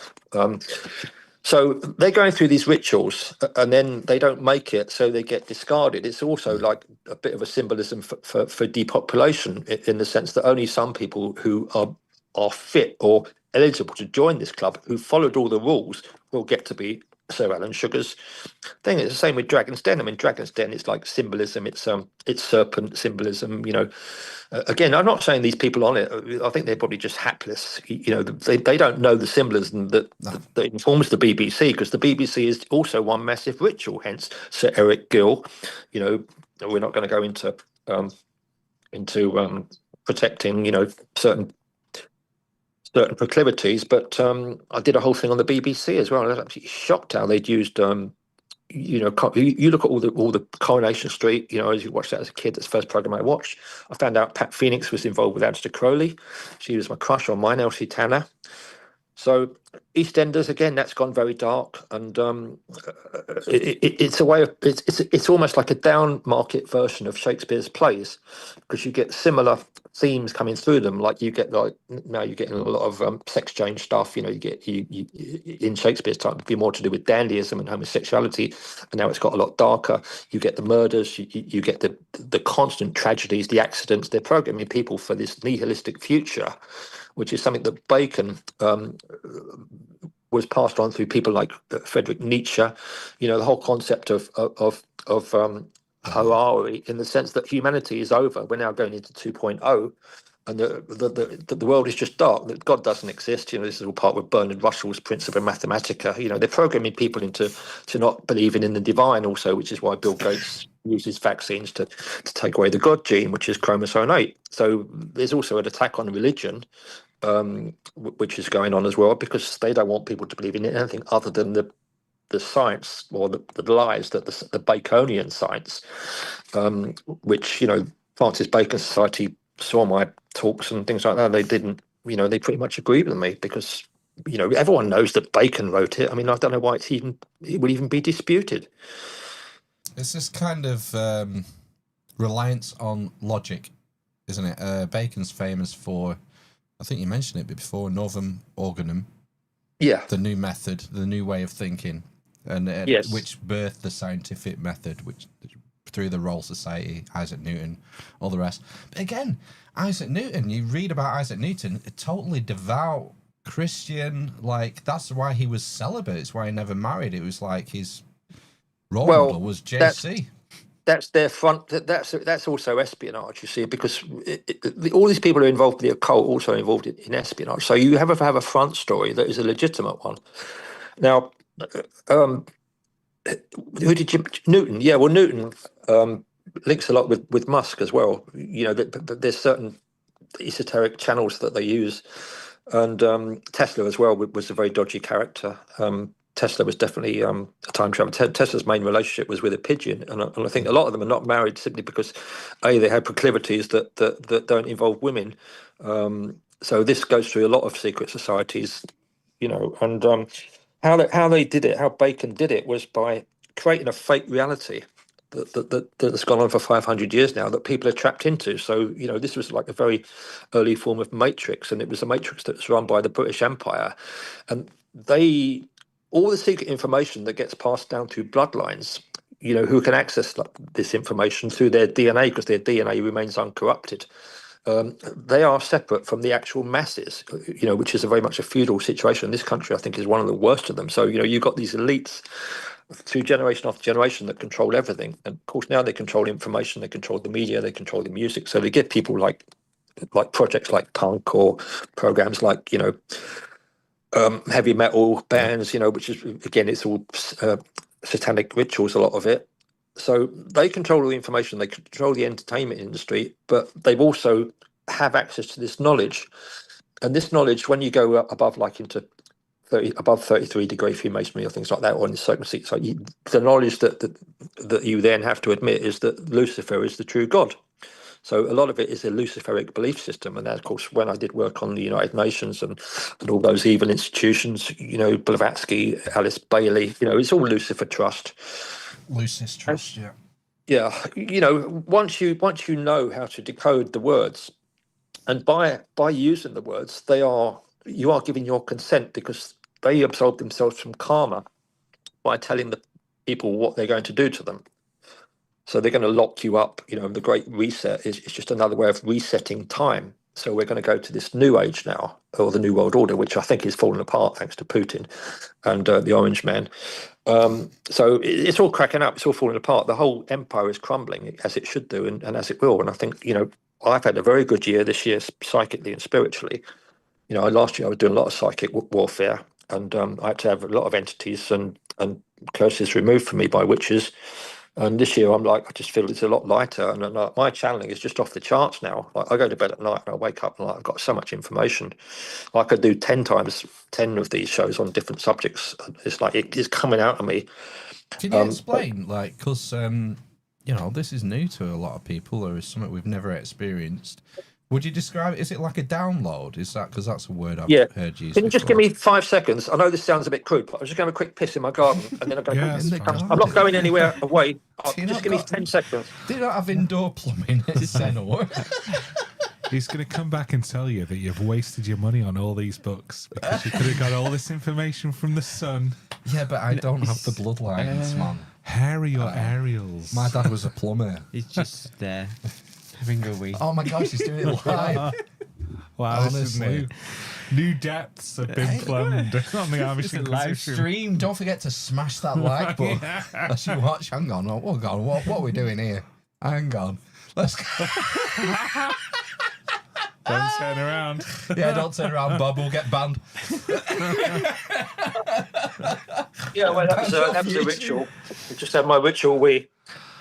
So they're going through these rituals, and then they don't make it, so they get discarded. It's also like a bit of a symbolism for depopulation, in the sense that only some people who are fit or eligible to join this club, who followed all the rules, will get to be Sir Alan Sugar's thing. It's the same with Dragon's Den. I mean, Dragon's Den is like symbolism. It's serpent symbolism. Again, I'm not saying these people on it. I think they're probably just hapless. They don't know the symbolism that informs the BBC, because the BBC is also one massive ritual. Hence, Sir Eric Gill. We're not going to go into protecting certain proclivities, but I did a whole thing on the BBC as well. I was absolutely shocked how they'd used. You look at all the Coronation Street. As you watched that as a kid, that's the first program I watched. I found out Pat Phoenix was involved with Aleister Crowley. She was my crush on mine, Elsie Tanner. So EastEnders, again, that's gone very dark, and it's a way of it's almost like a down market version of Shakespeare's plays, because you get similar themes coming through them. Like you get now you're getting a lot of sex change stuff. You get you in Shakespeare's time it'd be more to do with dandyism and homosexuality, and now it's got a lot darker. You get the murders, you get the constant tragedies, the accidents. They're programming people for this nihilistic future, which is something that Bacon was passed on through people like Friedrich Nietzsche. The whole concept of Harari, in the sense that humanity is over. We're now going into 2.0, and the world is just dark. That God doesn't exist. This is all part of Bernard Russell's Principia Mathematica. They're programming people into not believing in the divine, also, which is why Bill Gates uses vaccines to take away the God gene, which is chromosome 8. So there's also an attack on religion, which is going on as well, because they don't want people to believe in anything other than the science, or the lies that the Baconian science, which Francis Bacon Society saw my talks and things like that. They didn't, they pretty much agreed with me, because everyone knows that Bacon wrote it. I mean, I don't know why it would even be disputed. It's this kind of reliance on logic, isn't it? Bacon's famous for, I think you mentioned it before, Novum Organum. Yeah. The new method, the new way of thinking, and yes. Which birthed the scientific method, which through the Royal Society, Isaac Newton, all the rest. But again, Isaac Newton, you read about Isaac Newton, a totally devout Christian, like that's why he was celibate. It's why he never married. It was like his role model was JC. That's their front. That's also espionage, you see, because all these people who are involved in the occult also are involved in espionage. So you have a front story that is a legitimate one. Now, who did you? Newton? Yeah, well, Newton links a lot with Musk as well. There's certain esoteric channels that they use, and Tesla as well was a very dodgy character. Tesla was definitely a time traveler. Tesla's main relationship was with a pigeon, and I think a lot of them are not married simply because they have proclivities that don't involve women. So this goes through a lot of secret societies, and how they did it, how Bacon did it, was by creating a fake reality that's gone on for 500 years now that people are trapped into. So this was like a very early form of matrix, and it was a matrix that was run by the British Empire, and all the secret information that gets passed down through bloodlines, who can access this information through their DNA, because their DNA remains uncorrupted. They are separate from the actual masses, which is very much a feudal situation. This country, I think, is one of the worst of them. So, you've got these elites through generation after generation that control everything. And of course, now they control information, they control the media, they control the music. So they give people like projects like punk, or programs like, heavy metal bands, which is, again, it's all satanic rituals, a lot of it. So they control all the information, they control the entertainment industry, but they've also have access to this knowledge. And this knowledge, when you go above, like into above 33-degree Freemasonry or things like that, or in certain seats, like the knowledge that you then have to admit is that Lucifer is the true God. So a lot of it is a Luciferic belief system. And that, of course, when I did work on the United Nations and all those evil institutions, Blavatsky, Alice Bailey, it's all Lucifer Trust. Lucis Trust, yeah. Yeah, once you know how to decode the words, and by using the words, you are giving your consent, because they absolve themselves from karma by telling the people what they're going to do to them. So they're going to lock you up. The Great Reset is just another way of resetting time. So we're going to go to this new age now, or the new world order, which I think is falling apart thanks to Putin and the Orange Man. So it's all cracking up. It's all falling apart. The whole empire is crumbling, as it should do, and as it will. And I think, I've had a very good year this year, psychically and spiritually. Last year I was doing a lot of psychic warfare, and I had to have a lot of entities and curses removed from me by witches. And this year I'm like, I just feel it's a lot lighter, and my channeling is just off the charts now. Like, I go to bed at night and I wake up and I've got so much information. I could do 10 times 10 of these shows on different subjects. It's like it is coming out of me. Can you explain, because this is new to a lot of people, or is something we've never experienced? Would you describe it? Is it like a download? Is that, because that's a word I've heard used? Can you just give me 5 seconds? I know this sounds a bit crude, but I'm just going to have a quick piss in my garden, and then I'm going I'm not going anywhere away. Just give me 10 seconds. Do you not have indoor plumbing at Zennor? He's going to come back and tell you that you've wasted your money on all these books because you could have got all this information from the sun. Yeah, but I don't have the bloodlines, man. Harry or Ariels. My dad was a plumber. He's just there. Having a wee. Oh my gosh, he's doing it live. Wow, this is new. New depths have been plumbed on the Amish Inquisition. Live stream. Don't forget to smash that like button as you watch. Hang on, what are we doing here? Hang on, let's go. Don't turn around. Yeah, don't turn around, Bob. We'll get banned. Yeah, well, that was a ritual. I just had my ritual wee.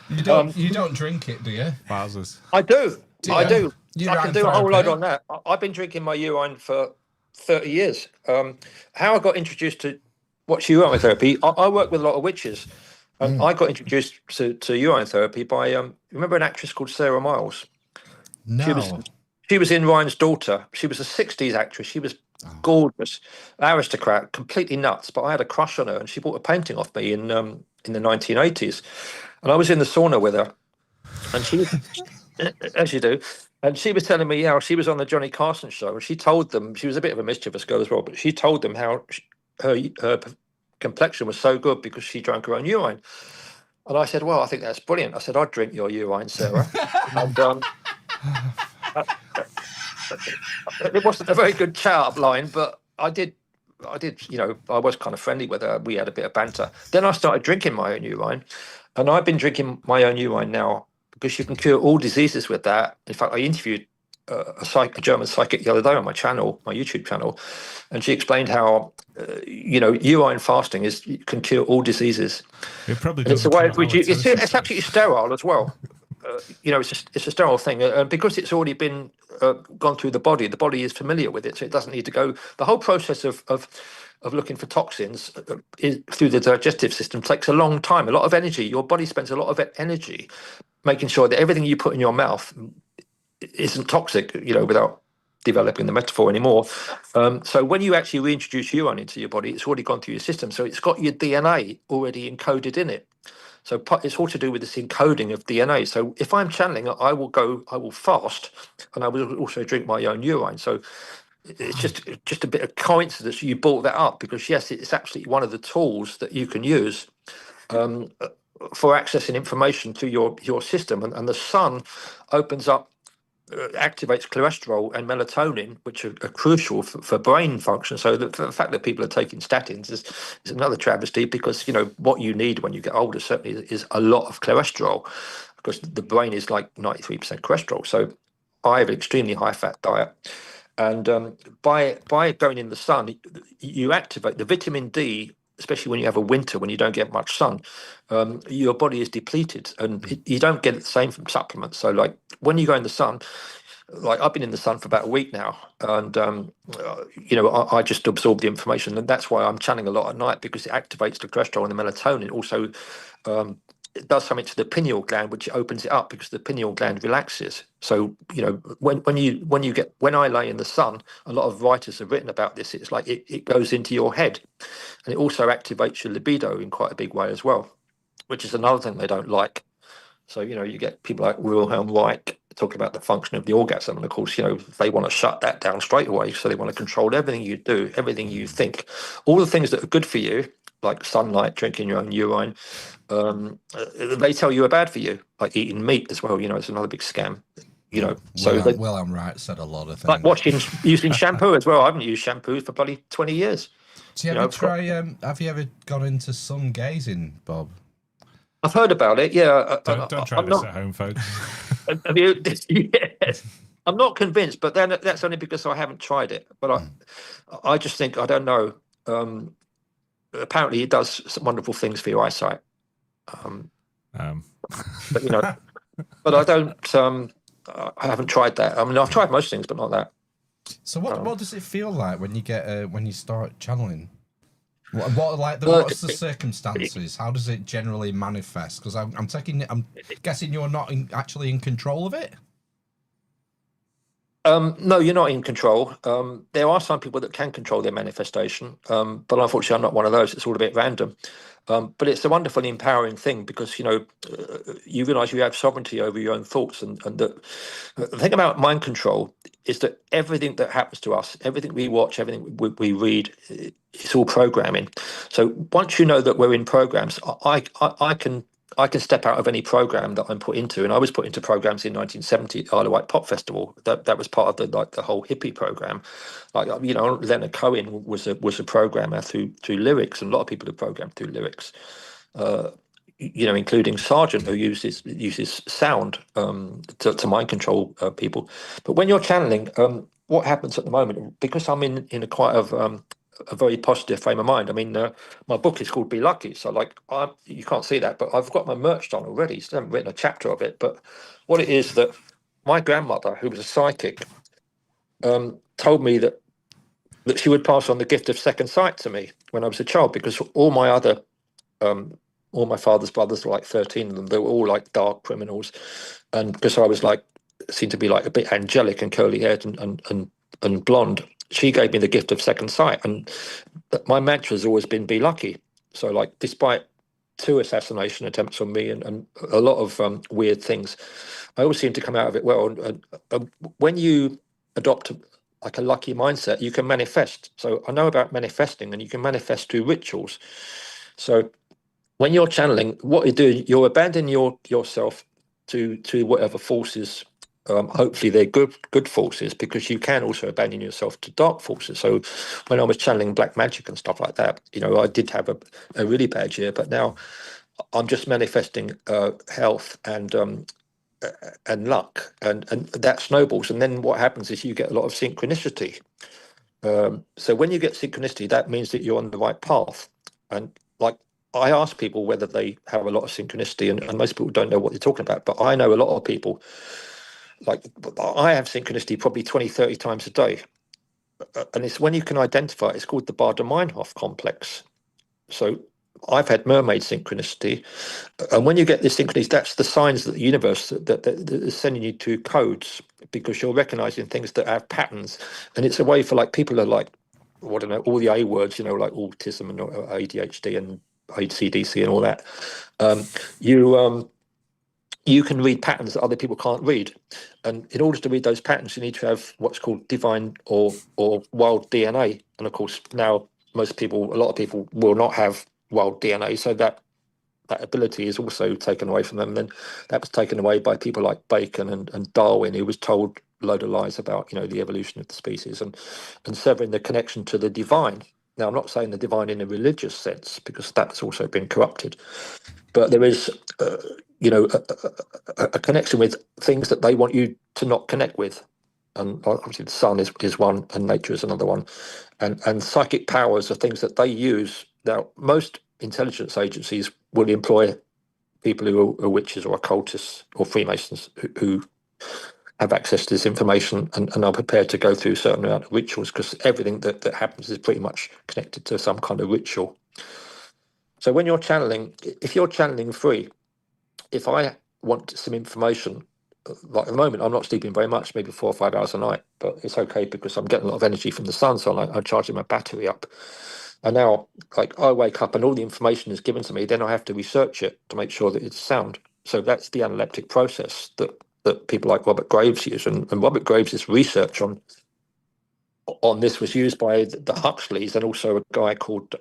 You don't drink it, do you? Wowzers. I do. I do. I can do a whole load therapy? on that. I've been drinking my urine for 30 years. How I got introduced to what's urine therapy, I work with a lot of witches. And I got introduced to urine therapy by, remember an actress called Sarah Miles? No. She was in Ryan's Daughter. She was a 60s actress. She was gorgeous, aristocrat, completely nuts. But I had a crush on her, and she bought a painting off me in the 1980s. And I was in the sauna with her, and she, as you do, and she was telling me how she was on the Johnny Carson show, and she told them, she was a bit of a mischievous girl as well, but she told them how her complexion was so good because she drank her own urine. And I said, well, I think that's brilliant. I said, I'd drink your urine, Sarah. And it wasn't a very good chat-up line, but I did, I was kind of friendly with her. We had a bit of banter. Then I started drinking my own urine, and I've been drinking my own urine now because you can cure all diseases with that. In fact, I interviewed a German psychic the other day on my channel, my YouTube channel, and she explained how, urine fasting can cure all diseases. It probably it's a way of it's absolutely sterile as well. It's a sterile thing, and because it's already been gone through the body is familiar with it, so it doesn't need to go. The whole process of looking for toxins through the digestive system takes a long time, a lot of energy. Your body spends a lot of energy making sure that everything you put in your mouth isn't toxic, without developing the metaphor anymore. So when you actually reintroduce urine into your body, it's already gone through your system, so it's got your DNA already encoded in it. So it's all to do with this encoding of DNA. So if I'm channeling, I will fast, and I will also drink my own urine. So it's just a bit of coincidence you brought that up, because yes, it's absolutely one of the tools that you can use for accessing information to your system. And the sun opens up, activates cholesterol and melatonin, which are crucial for brain function. So the fact that people are taking statins is another travesty, because what you need when you get older certainly is a lot of cholesterol, because the brain is like 93% cholesterol. So I have an extremely high fat diet, and by going in the sun, you activate the vitamin D. Especially when you have a winter when you don't get much sun, your body is depleted, and you don't get the same from supplements. So like when you go in the sun, like I've been in the sun for about a week now, and I just absorb the information, and that's why I'm channeling a lot at night, because it activates the cholesterol and the melatonin. Also, it does something to the pineal gland, which opens it up, because the pineal gland relaxes. So when I lay in the sun, a lot of writers have written about this. It's like it goes into your head, and it also activates your libido in quite a big way as well, which is another thing they don't like. So you get people like Wilhelm Reich talking about the function of the orgasm, and of course they want to shut that down straight away. So they want to control everything you do, everything you think, all the things that are good for you, like sunlight, drinking your own urine. They tell you are bad for you, like eating meat as well. It's another big scam. you know. So I'm right. Said a lot of things. like using shampoo as well. I haven't used shampoo for bloody 20 years. Do you ever try? Have you ever gone into sun gazing, Bob? I've heard about it. Yeah. Don't try this at home, folks. Have you? Yes. I'm not convinced, but then that's only because I haven't tried it. But I just think, I don't know. Apparently, it does some wonderful things for your eyesight. But you know, but I don't. I haven't tried that. I mean, I've tried most things, but not that. So what does it feel like when you get when you start channeling? What's the circumstances? How does it generally manifest? Because I'm guessing you're not actually in control of it. No, you're not in control. There are some people that can control their manifestation, but unfortunately, I'm not one of those. It's all a bit random. But it's a wonderfully empowering thing because, you know, you realize you have sovereignty over your own thoughts. And the thing about mind control is that everything that happens to us, everything we watch, everything we read, it's all programming. So once you know that we're in programs, I can step out of any program that I'm put into, and I was put into programs in 1970 at Isle of Wight Pop Festival. That was part of the whole hippie program. Like, you know, Leonard Cohen was a programmer through lyrics, and a lot of people are programmed through lyrics. You know, including Sargent, who uses sound to mind control people. But when you're channeling, what happens at the moment? Because I'm in a quite a very positive frame of mind. I mean, my book is called Be Lucky, so like you can't see that, but I've got my merch done already. Still haven't written a chapter of it, but what it is that my grandmother, who was a psychic, told me that she would pass on the gift of second sight to me when I was a child, because all my father's brothers were like 13 of them. They were all like dark criminals, and because I was like seemed to be like a bit angelic and curly haired and blonde, she gave me the gift of second sight, and my mantra has always been "Be lucky." So, like, despite 2 assassination attempts on me and a lot of weird things, I always seem to come out of it well. And when you adopt like a lucky mindset, you can manifest. So I know about manifesting, and you can manifest through rituals. So when you're channeling, what you're doing, you're abandoning yourself to whatever forces. Hopefully they're good forces, because you can also abandon yourself to dark forces. So when I was channeling black magic and stuff like that, you know, I did have a really bad year, but now I'm just manifesting health and luck, and that snowballs. And then what happens is you get a lot of synchronicity. So when you get synchronicity, that means that you're on the right path. And like, I ask people whether they have a lot of synchronicity, and most people don't know what they're talking about, but I know a lot of people. Like, I have synchronicity probably 20, 30 times a day. And it's when you can identify it, it's called the Bader-Meinhof complex. So I've had mermaid synchronicity. And when you get this synchronicity, that's the signs that the universe that is sending you to codes, because you're recognizing things that have patterns. And it's a way for, like, people are like, I don't know, all the A words, you know, like autism and ADHD and ACDC and all that. You can read patterns that other people can't read. And in order to read those patterns, you need to have what's called divine or wild DNA. And of course, now a lot of people will not have wild DNA. So that ability is also taken away from them. And then that was taken away by people like Bacon and Darwin, who was told a load of lies about, you know, the evolution of the species, and severing the connection to the divine. Now, I'm not saying the divine in a religious sense, because that's also been corrupted. But there is, you know, a connection with things that they want you to not connect with. And obviously the sun is one, and nature is another one. And psychic powers are things that they use. Now, most intelligence agencies will employ people who are witches or occultists or Freemasons who have access to this information and are prepared to go through a certain amount of rituals, because everything that happens is pretty much connected to some kind of ritual. So when you're channeling, if you're channeling free, if I want some information, like at the moment, I'm not sleeping very much, maybe 4 or 5 hours a night, but it's okay because I'm getting a lot of energy from the sun, so I'm charging my battery up. And now, like, I wake up and all the information is given to me, then I have to research it to make sure that it's sound. So that's the analytic process that people like Robert Graves use. And Robert Graves' research on this was used by the Huxleys, and also a guy called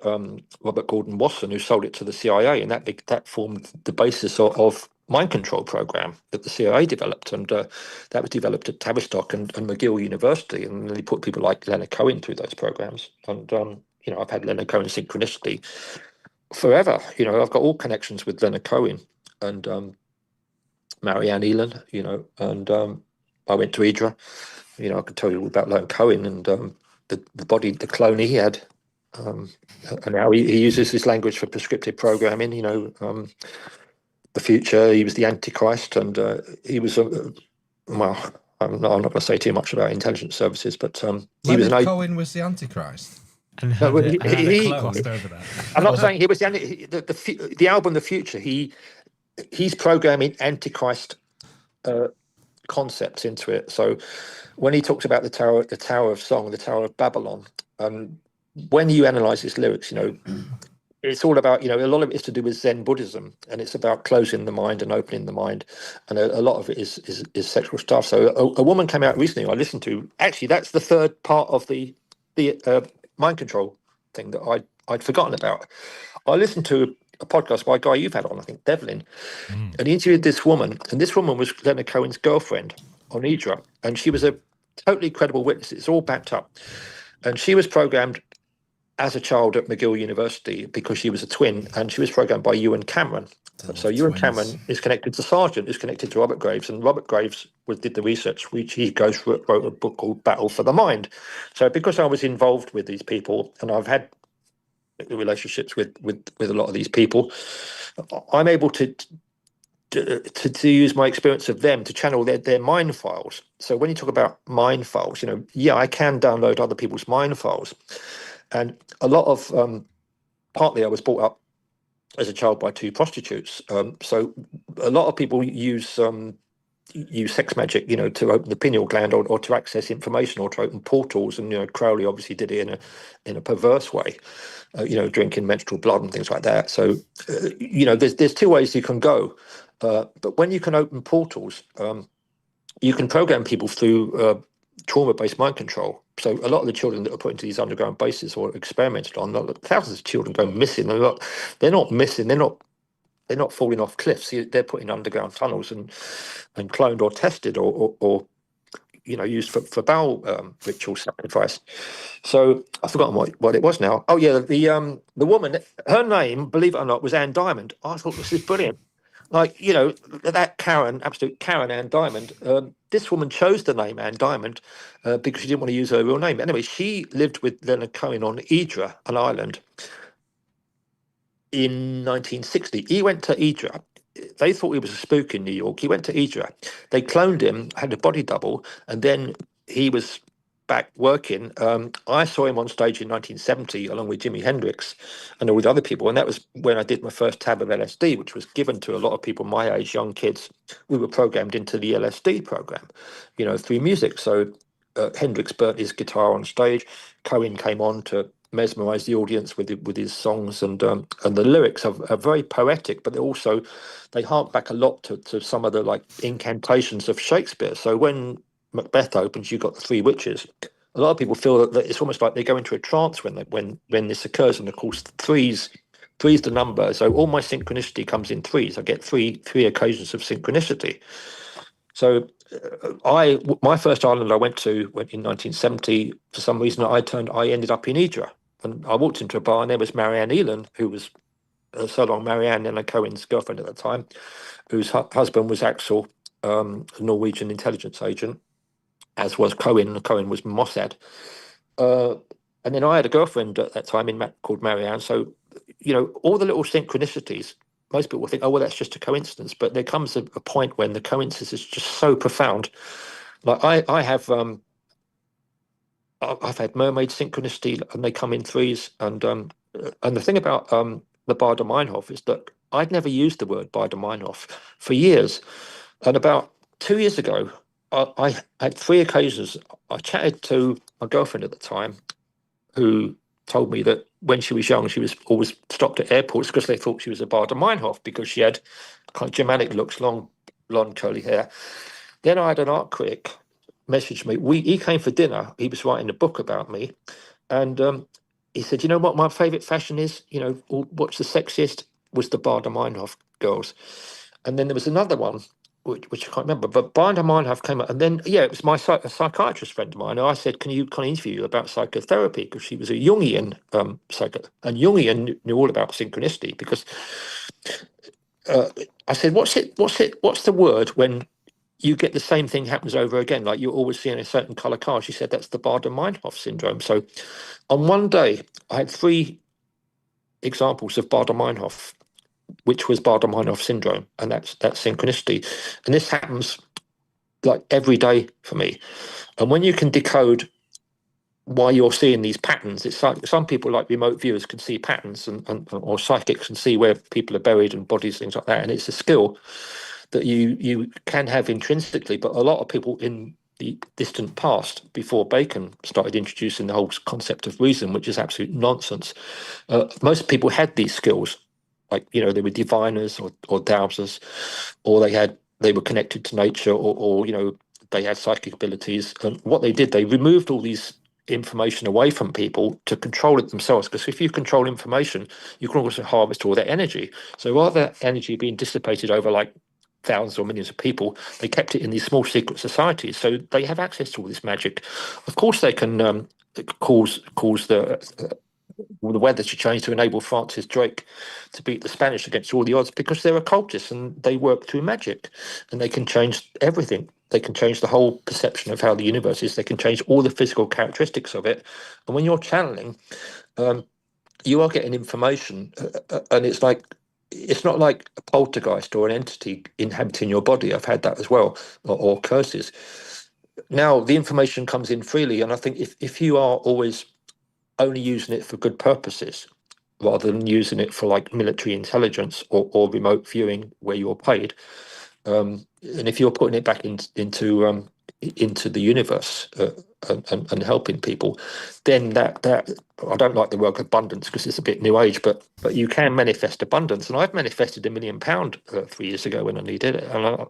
Robert Gordon Wasson, who sold it to the CIA, and that formed the basis of mind control program that the CIA developed, and that was developed at Tavistock and McGill University, and they put people like Leonard Cohen through those programs. And I've had Leonard Cohen Synchronicity forever. I've got all connections with Leonard Cohen and Marianne Elan, and I went to Idra. I could tell you all about Leonard Cohen and the clone he had. And how he uses this language for prescriptive programming, the future. He was the Antichrist, and he was, well, I'm not going to say too much about intelligence services, but he was Leonard Cohen was the Antichrist. And No, had well, he- Glossed over that. I'm not saying he was the album, The Future. He's programming Antichrist concepts into it. So when he talks about the Tower of Song, the Tower of Babylon, when you analyze his lyrics, it's all about, a lot of it is to do with Zen Buddhism, and it's about closing the mind and opening the mind, and a lot of it is sexual stuff. So a woman came out recently I listened to. Actually, that's the third part of the mind control thing that I'd forgotten about. I listened to a podcast by a guy you've had on, I think, Devlin, and he interviewed this woman, and this woman was Leonard Cohen's girlfriend on Idra, and she was a totally credible witness. It's all backed up, and she was programmed as a child at McGill University because she was a twin, and she was programmed by Ewan Cameron. So Ewan Cameron is connected to Sargent, is connected to Robert Graves, and Robert Graves did the research, which he wrote a book called Battle for the Mind. So because I was involved with these people, and I've had relationships with a lot of these people, I'm able to use my experience of them to channel their mind files. So when you talk about mind files, I can download other people's mind files. And a lot of, partly I was brought up as a child by two prostitutes. So a lot of people use sex magic, to open the pineal gland or to access information or to open portals. And, Crowley obviously did it in a perverse way, drinking menstrual blood and things like that. So, there's two ways you can go. But when you can open portals, you can program people through trauma-based mind control. So a lot of the children that are put into these underground bases or experimented on, thousands of children go missing. They're not missing. They're not falling off cliffs. They're put in underground tunnels and cloned or tested or used for bowel ritual sacrifice. So I've forgotten what it was now. Oh yeah, the woman, her name, believe it or not, was Anne Diamond. I thought this is brilliant. Like, that Karen, absolute Karen Ann Diamond, this woman chose the name Ann Diamond because she didn't want to use her real name. Anyway, she lived with Leonard Cohen on Idra, an island, in 1960. He went to Idra. They thought he was a spook in New York. He went to Idra. They cloned him, had a body double, and then he was back working. I saw him on stage in 1970 along with Jimi Hendrix and all the other people, and that was when I did my first tab of LSD, which was given to a lot of people my age, young kids. We were programmed into the LSD program, through music. So Hendrix burnt his guitar on stage. Cohen came on to mesmerize the audience with his songs, and the lyrics are very poetic, but they hark back a lot to some of the like incantations of Shakespeare. So when Macbeth opens, you've got the three witches. A lot of people feel that it's almost like they go into a trance when this occurs, and of course three's the number. So all my synchronicity comes in threes. I get three occasions of synchronicity. So my first island I went in 1970. For some reason, I ended up in Idra, and I walked into a bar, and there was Marianne Elan, who was so long Marianne and Cohen's girlfriend at the time, whose husband was Axel, a Norwegian intelligence agent, as was Cohen. Cohen was Mossad. And then I had a girlfriend at that time called Marianne. So, all the little synchronicities, most people think, oh, well, that's just a coincidence. But there comes a point when the coincidence is just so profound. Like I've had mermaid synchronicity, and they come in threes. And the thing about the Baader Meinhof is that I'd never used the word Baader Meinhof for years. And about 2 years ago, I had three occasions. I chatted to my girlfriend at the time, who told me that when she was young, she was always stopped at airports because they thought she was a Baader Meinhof because she had kind of Germanic looks, long, blonde, curly hair. Then I had an art critic message me. He came for dinner. He was writing a book about me. And he said, you know what my favourite fashion is? What's the sexiest? Was the Baader Meinhof girls. And then there was another one, which I can't remember, but Bind and Mind have came up. And then, it was a psychiatrist friend of mine. And I said, can I interview you about psychotherapy? Because she was a Jungian and Jungian knew all about synchronicity, because I said, what's the word when you get the same thing happens over again, like you're always seeing a certain color car? She said that's the Bader-Meinhof syndrome. So on one day, I had 3 examples of Bader-Meinhof, which was Bader-Meinhof syndrome, and that's synchronicity. And this happens like every day for me. And when you can decode why you're seeing these patterns, it's like some people, like remote viewers, can see patterns, or psychics can see where people are buried and bodies, things like that. And it's a skill that you can have intrinsically, but a lot of people in the distant past, before Bacon started introducing the whole concept of reason, which is absolute nonsense, most people had these skills, like they were diviners or dowsers, or they were connected to nature, or they had psychic abilities. And what they did, they removed all these information away from people to control it themselves, because if you control information, you can also harvest all that energy. So rather than energy being dissipated over like thousands or millions of people, they kept it in these small secret societies, so they have access to all this magic. Of course they can cause the weather to change to enable Francis Drake to beat the Spanish against all the odds, because they're occultists and they work through magic, and they can change everything. They can change the whole perception of how the universe is. They can change all the physical characteristics of it. And when you're channeling, you are getting information, and it's not like a poltergeist or an entity inhabiting your body. I've had that as well, or curses. Now the information comes in freely, and I think if you are always only using it for good purposes, rather than using it for like military intelligence or remote viewing where you're paid, and if you're putting it back into the universe and helping people, then that I don't like the word abundance because it's a bit new age, but you can manifest abundance. And I've manifested £1 million 3 years ago when I needed it, and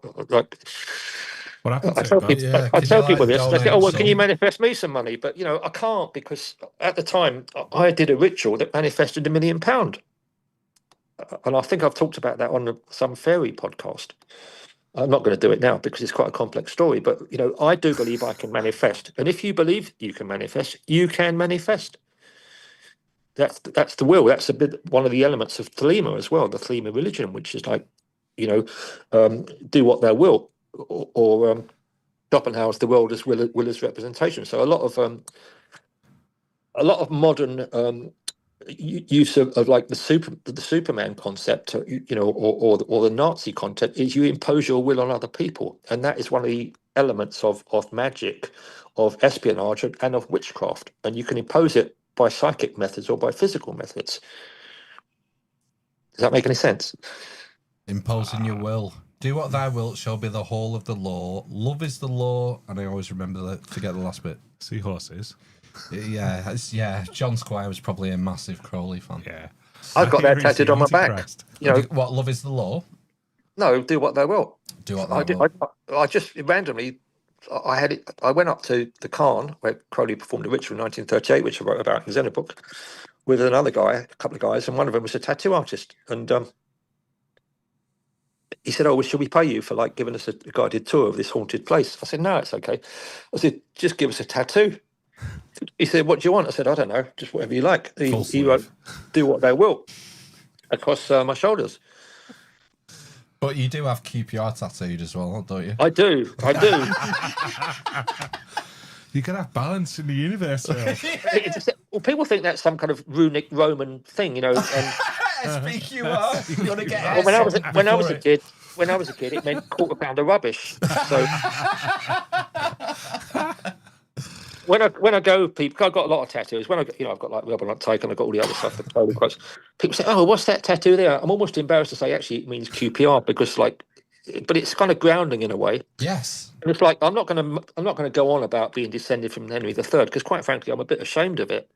What happened I to tell it, people, Yeah, I could tell you, people like, this. They say, donate "Oh, well, can you some? manifest me some money?" But I can't, because at the time I did a ritual that manifested £1 million, and I think I've talked about that on some fairy podcast. I'm not going to do it now because it's quite a complex story. But I do believe I can manifest, and if you believe you can manifest, you can manifest. That's the will. That's a bit one of the elements of Thelema as well, the Thelema religion, which is like, do what thou will, or Schopenhauer's the world as will as representation. So a lot of modern use of like the Superman concept, or the Nazi concept, is you impose your will on other people, and that is one of the elements of magic, of espionage, and of witchcraft. And you can impose it by psychic methods or by physical methods. Does that make any sense? Imposing your will. Do what thou wilt shall be the whole of the law. Love is the law, and I always forget the last bit. Seahorses. Yeah. John Squire was probably a massive Crowley fan. Yeah. I've got that tattooed on my back. Antichrist. What? Love is the law. No, do what they will. Do what thou wilt. I just randomly, I had it. I went up to the Khan where Crowley performed a ritual in 1938, which I wrote about in the Zennor book, with another guy, a couple of guys, and one of them was a tattoo artist. And he said, "Oh, well, should we pay you for like giving us a guided tour of this haunted place?" I said, "No, it's okay." I said, "Just give us a tattoo." He said, "What do you want?" I said, "I don't know, just whatever you like." He wrote, "Do what they will," across my shoulders. But you do have QPR tattooed as well, don't you? I do. You can have balance in the universe. Well, people think that's some kind of runic Roman thing, And SPQR. You want to get well, when I was a kid, it meant £1/4 pound of rubbish. So when I go, people, I've got a lot of tattoos. When I've got like Rebel Not Taken, I've got all the other stuff. People say, "Oh, what's that tattoo there?" I'm almost embarrassed to say actually it means QPR, because but it's kind of grounding in a way. Yes. And it's like I'm not going to go on about being descended from Henry III, because quite frankly I'm a bit ashamed of it,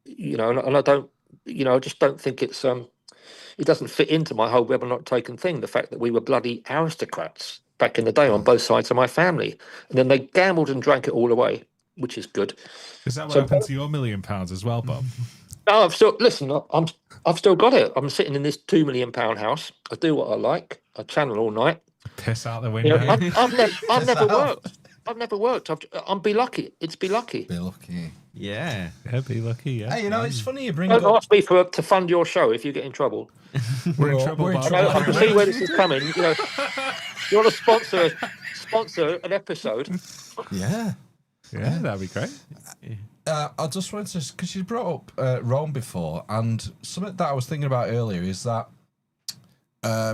and I don't, I just don't think it doesn't fit into my whole Rebel Not Taken thing. The fact that we were bloody aristocrats back in the day on both sides of my family, and then they gambled and drank it all away, which is good. Is that what happened to your £1 million as well, Bob? No, I've still listen. I've still got it. I'm sitting in this £2 million house. I do what I like. I channel all night. Piss out the You window. know, I've never out. worked. I've never worked. I'm be lucky. It's be lucky. Be lucky. Yeah. Yeah, be lucky. Yeah. Hey, you know, it's funny you bring Don't up. ask me to fund your show if you get in trouble. We're in trouble, we're in Bob. trouble. I can see where this is coming. You know, you want to sponsor an episode. Yeah. Yeah, that'd be great. I just wanted to, because you brought up Rome before, and something that I was thinking about earlier is that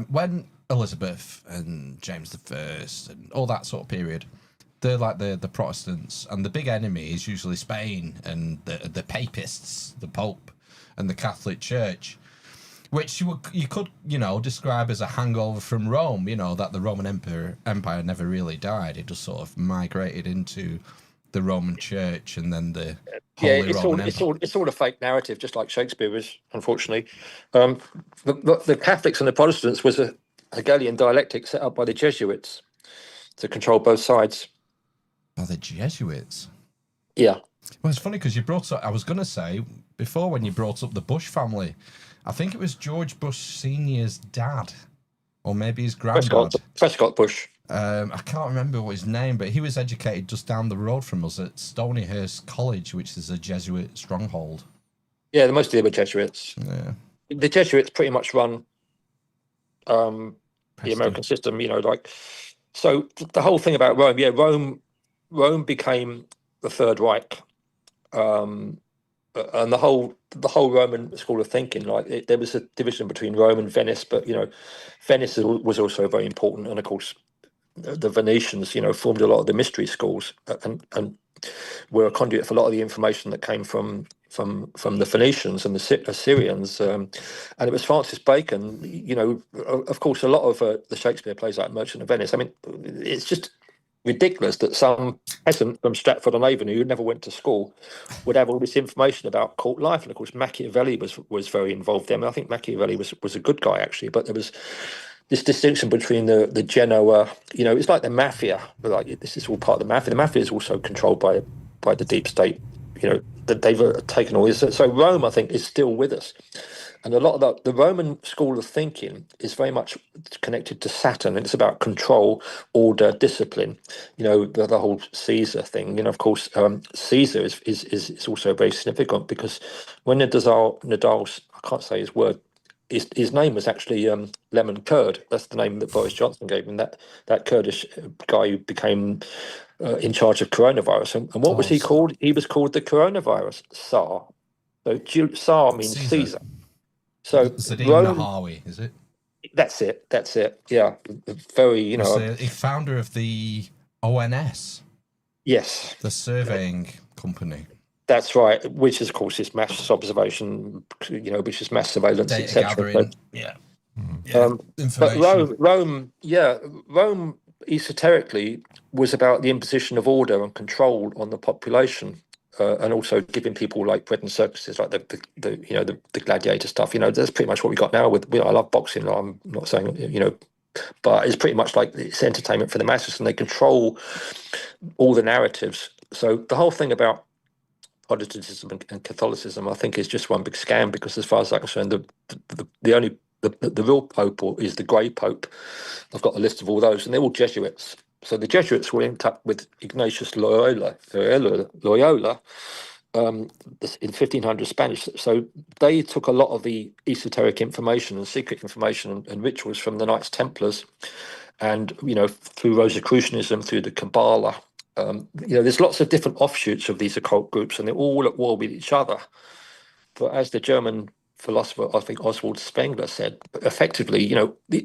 when Elizabeth and James I and all that sort of period, they're like the Protestants, and the big enemy is usually Spain and the Papists, the Pope, and the Catholic Church, which you could describe as a hangover from Rome. You know that the Roman Empire never really died; it just sort of migrated into the Roman Church and then the Holy Roman Empire. It's all a fake narrative, just like Shakespeare was, unfortunately. The Catholics and the Protestants was a Hegelian dialectic set up by the Jesuits to control both sides. By the Jesuits? Yeah. Well, it's funny because you brought up, I was going to say, before when you brought up the Bush family, I think it was George Bush Sr.'s dad, or maybe his granddad. Prescott Bush. I can't remember what his name, but he was educated just down the road from us at Stonyhurst College, which is a Jesuit stronghold. Yeah, most of them were Jesuits. Yeah. The Jesuits pretty much run the American system, so the whole thing about Rome, Rome became the Third Reich, and the whole Roman school of thinking, there was a division between Rome and Venice, but Venice was also very important, and of course the Venetians, formed a lot of the mystery schools and were a conduit for a lot of the information that came from the Phoenicians and the Assyrians, and it was Francis Bacon. Of course, a lot of the Shakespeare plays like Merchant of Venice. I mean, it's just ridiculous that some peasant from Stratford-on-Avon who never went to school would have all this information about court life. And of course, Machiavelli was very involved there. I mean, I think Machiavelli was a good guy actually, but there was this distinction between the Genoa, it's like the mafia. Like this is all part of the mafia. The mafia is also controlled by the deep state. That they've taken all this. So Rome, I think, is still with us, and a lot of the Roman school of thinking is very much connected to Saturn, and it's about control, order, discipline. The whole Caesar thing. Of course, Caesar is also very significant because when Nadal's, I can't say his word. His name was actually Lemon Kurd. That's the name that Boris Johnson gave him. That Kurdish guy who became in charge of coronavirus. And what was he called? He was called the coronavirus Tsar. So Tsar means Caesar. So Zadine Nahawi, is it? That's it. Yeah, very. The founder of the ONS. Yes, the surveying company. That's right, which is, of course, is mass observation, which is mass surveillance, etc. Yeah. But Rome esoterically was about the imposition of order and control on the population, and also giving people like bread and circuses, like the gladiator stuff. That's pretty much what we got now. I love boxing. I'm not saying but it's pretty much like it's entertainment for the masses, and they control all the narratives. So the whole thing about Protestantism and Catholicism, I think, is just one big scam, because as far as I'm concerned, the real Pope is the Grey Pope. I've got a list of all those, and they're all Jesuits. So the Jesuits were linked up with Ignatius Loyola in 1500 Spanish. So they took a lot of the esoteric information and secret information and rituals from the Knights Templars, and through Rosicrucianism, through the Kabbalah. There's lots of different offshoots of these occult groups, and they're all at war with each other. But as the German philosopher, I think Oswald Spengler, said, effectively,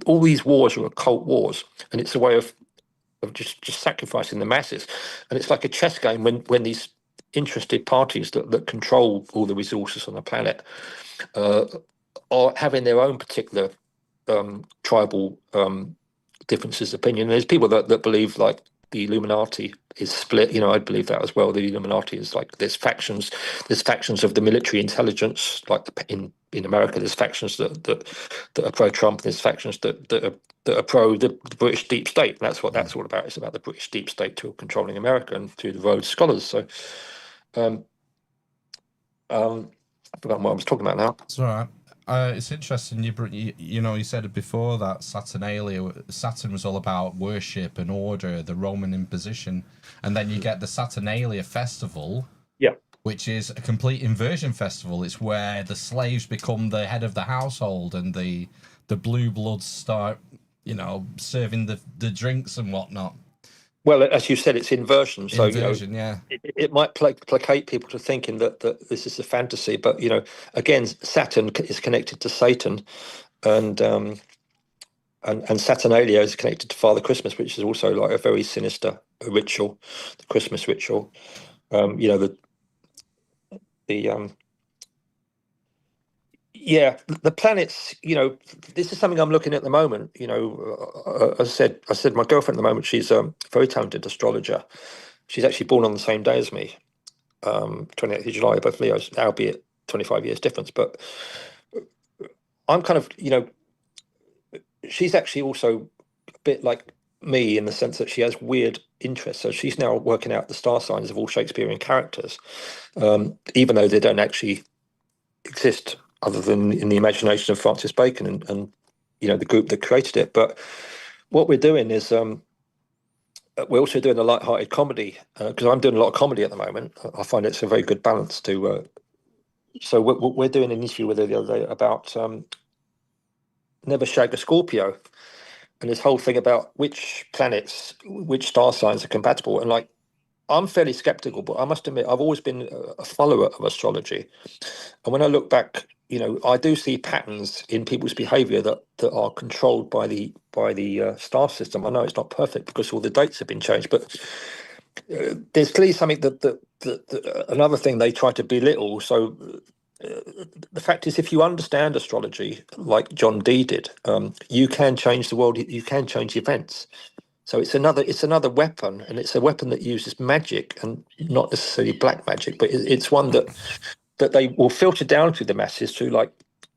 all these wars are occult wars, and it's a way of just sacrificing the masses. And it's like a chess game when these interested parties that control all the resources on the planet are having their own particular tribal differences of opinion. There's people that believe like the Illuminati is split. I believe that as well. The Illuminati is like there's factions of the military intelligence, like in America. There's factions that are pro-Trump. There's factions that are pro the British deep state. And that's what that's all about. It's about the British deep state to controlling America and through the Rhodes Scholars. So, I've forgotten what I was talking about now. It's all right. It's interesting. You said it before that Saturn was all about worship and order, the Roman Inquisition, and then you get the Saturnalia festival, Yeah. which is a complete inversion festival. It's where the slaves become the head of the household, and the blue bloods start, serving the drinks and whatnot. Well, as you said, it's inversion. So Inversion, yeah. it might placate people to thinking that this is a fantasy, but again, Saturn is connected to Satan, and Saturnalia is connected to Father Christmas, which is also like a very sinister ritual, the Christmas ritual. The planets. This is something I'm looking at the moment. As I said, my girlfriend at the moment, she's a very talented astrologer. She's actually born on the same day as me, 28th of July, both Leos, albeit 25 years difference. But I'm kind of, she's actually also a bit like me in the sense that she has weird interests. So she's now working out the star signs of all Shakespearean characters, even though they don't actually exist other than in the imagination of Francis Bacon and the group that created it. But what we're doing is we're also doing a light-hearted comedy, because I'm doing a lot of comedy at the moment. I find it's a very good balance to. So we're doing an interview with her the other day about Never Shag a Scorpio, and this whole thing about which planets, which star signs are compatible. And like, I'm fairly skeptical, but I must admit I've always been a follower of astrology. And when I look back, I do see patterns in people's behaviour that are controlled by the star system. I know it's not perfect because all the dates have been changed, but there's clearly something that another thing they try to belittle. So the fact is, if you understand astrology like John Dee did, you can change the world. You can change events. So it's another weapon, and it's a weapon that uses magic, and not necessarily black magic, but it's one that they will filter down to the masses through like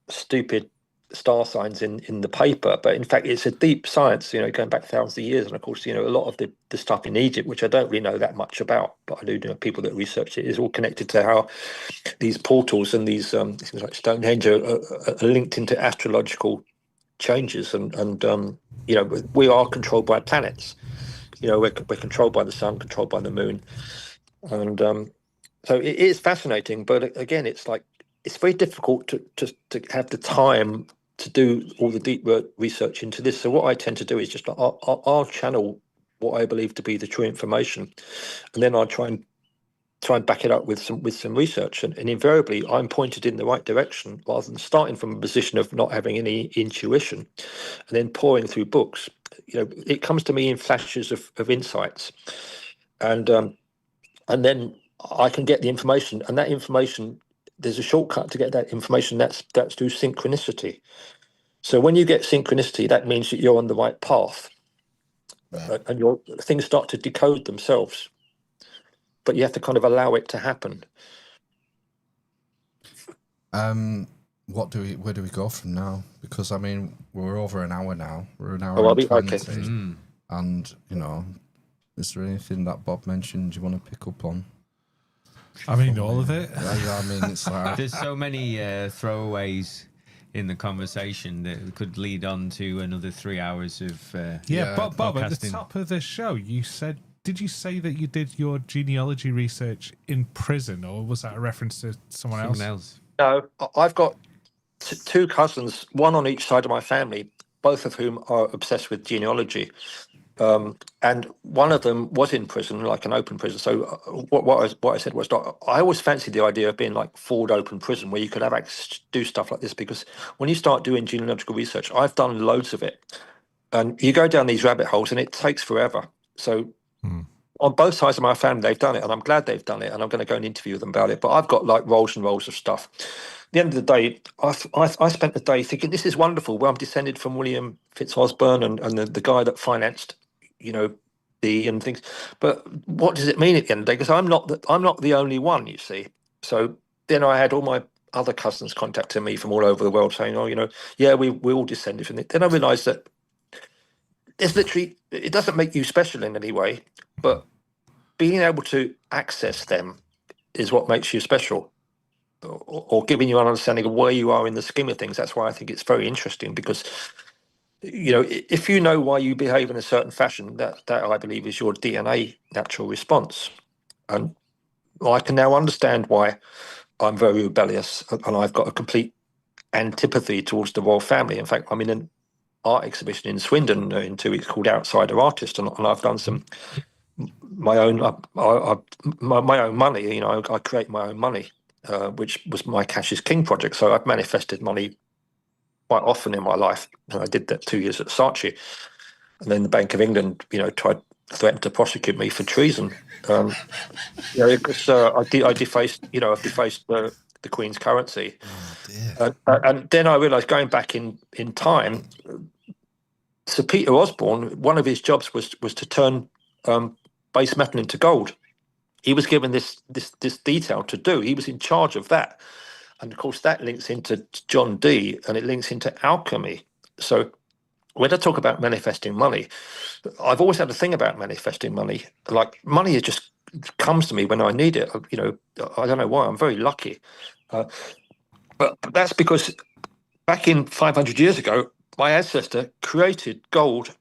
stupid star signs in the paper. But in fact, it's a deep science, going back thousands of years. And of course, a lot of the stuff in Egypt, which I don't really know that much about, but I do know people that research it, is all connected to how these portals and these things like Stonehenge are linked into astrological changes. And we are controlled by planets. We're controlled by the sun, controlled by the moon. And so it is fascinating, but again, it's like it's very difficult to have the time to do all the deep research into this. So what I tend to do is just I'll channel what I believe to be the true information, and then I'll try and back it up with some research. And invariably, I'm pointed in the right direction rather than starting from a position of not having any intuition, and then pouring through books. It comes to me in flashes of insights, and then I can get the information, and that information, there's a shortcut to get that information. That's through synchronicity. So when you get synchronicity, that means that you're on the right path, and your things start to decode themselves. But you have to kind of allow it to happen. Where do we go from now? Because I mean, we're over an hour now. We're an hour Oh, and 20, okay. and is there anything that Bob mentioned you want to pick up on? I mean, all of it. Yeah, I mean, it's like There's so many throwaways in the conversation that could lead on to another 3 hours of Bob, at the podcasting. top of the show, did you say that you did your genealogy research in prison, or was that a reference to someone else? No, I've got two cousins, one on each side of my family, both of whom are obsessed with genealogy. And one of them was in prison, like an open prison. So what I said was, I always fancied the idea of being like Ford open prison, where you could have access to do stuff like this, because when you start doing genealogical research, I've done loads of it, and you go down these rabbit holes and it takes forever. So on both sides of my family, they've done it, and I'm glad they've done it, and I'm going to go and interview them about it. But I've got like rolls and rolls of stuff. At the end of the day, I spent the day thinking, this is wonderful. Well, I'm descended from William Fitzosborne and the guy that financed, and things. But what does it mean at the end of the day? Because I'm not the only one, you see. So then I had all my other cousins contacting me from all over the world saying, we're all descended from it. Then I realised that it's literally, it doesn't make you special in any way, but being able to access them is what makes you special. or giving you an understanding of where you are in the scheme of things. That's why I think it's very interesting, because if you know why you behave in a certain fashion, that I believe is your DNA natural response. And I can now understand why I'm very rebellious, and I've got a complete antipathy towards the royal family. In fact, I'm in an art exhibition in Swindon in 2 weeks called Outsider Artist, and I've done some my own my own money. I create my own money, which was my Cash is King project. So I've manifested money quite often in my life, and I did that 2 years at Saatchi, and then the Bank of England, threatened to prosecute me for treason. Because I defaced, I've defaced the Queen's currency. Oh dear. And then I realised, going back in time, Sir Peter Osborne, one of his jobs was to turn base metal into gold. He was given this detail to do. He was in charge of that, and of course that links into John Dee, and it links into alchemy. So when I talk about manifesting money, I've always had a thing about manifesting money. Like, money just comes to me when I need it. I don't know why. I'm very lucky, but that's because back in 500 years ago, my ancestor created gold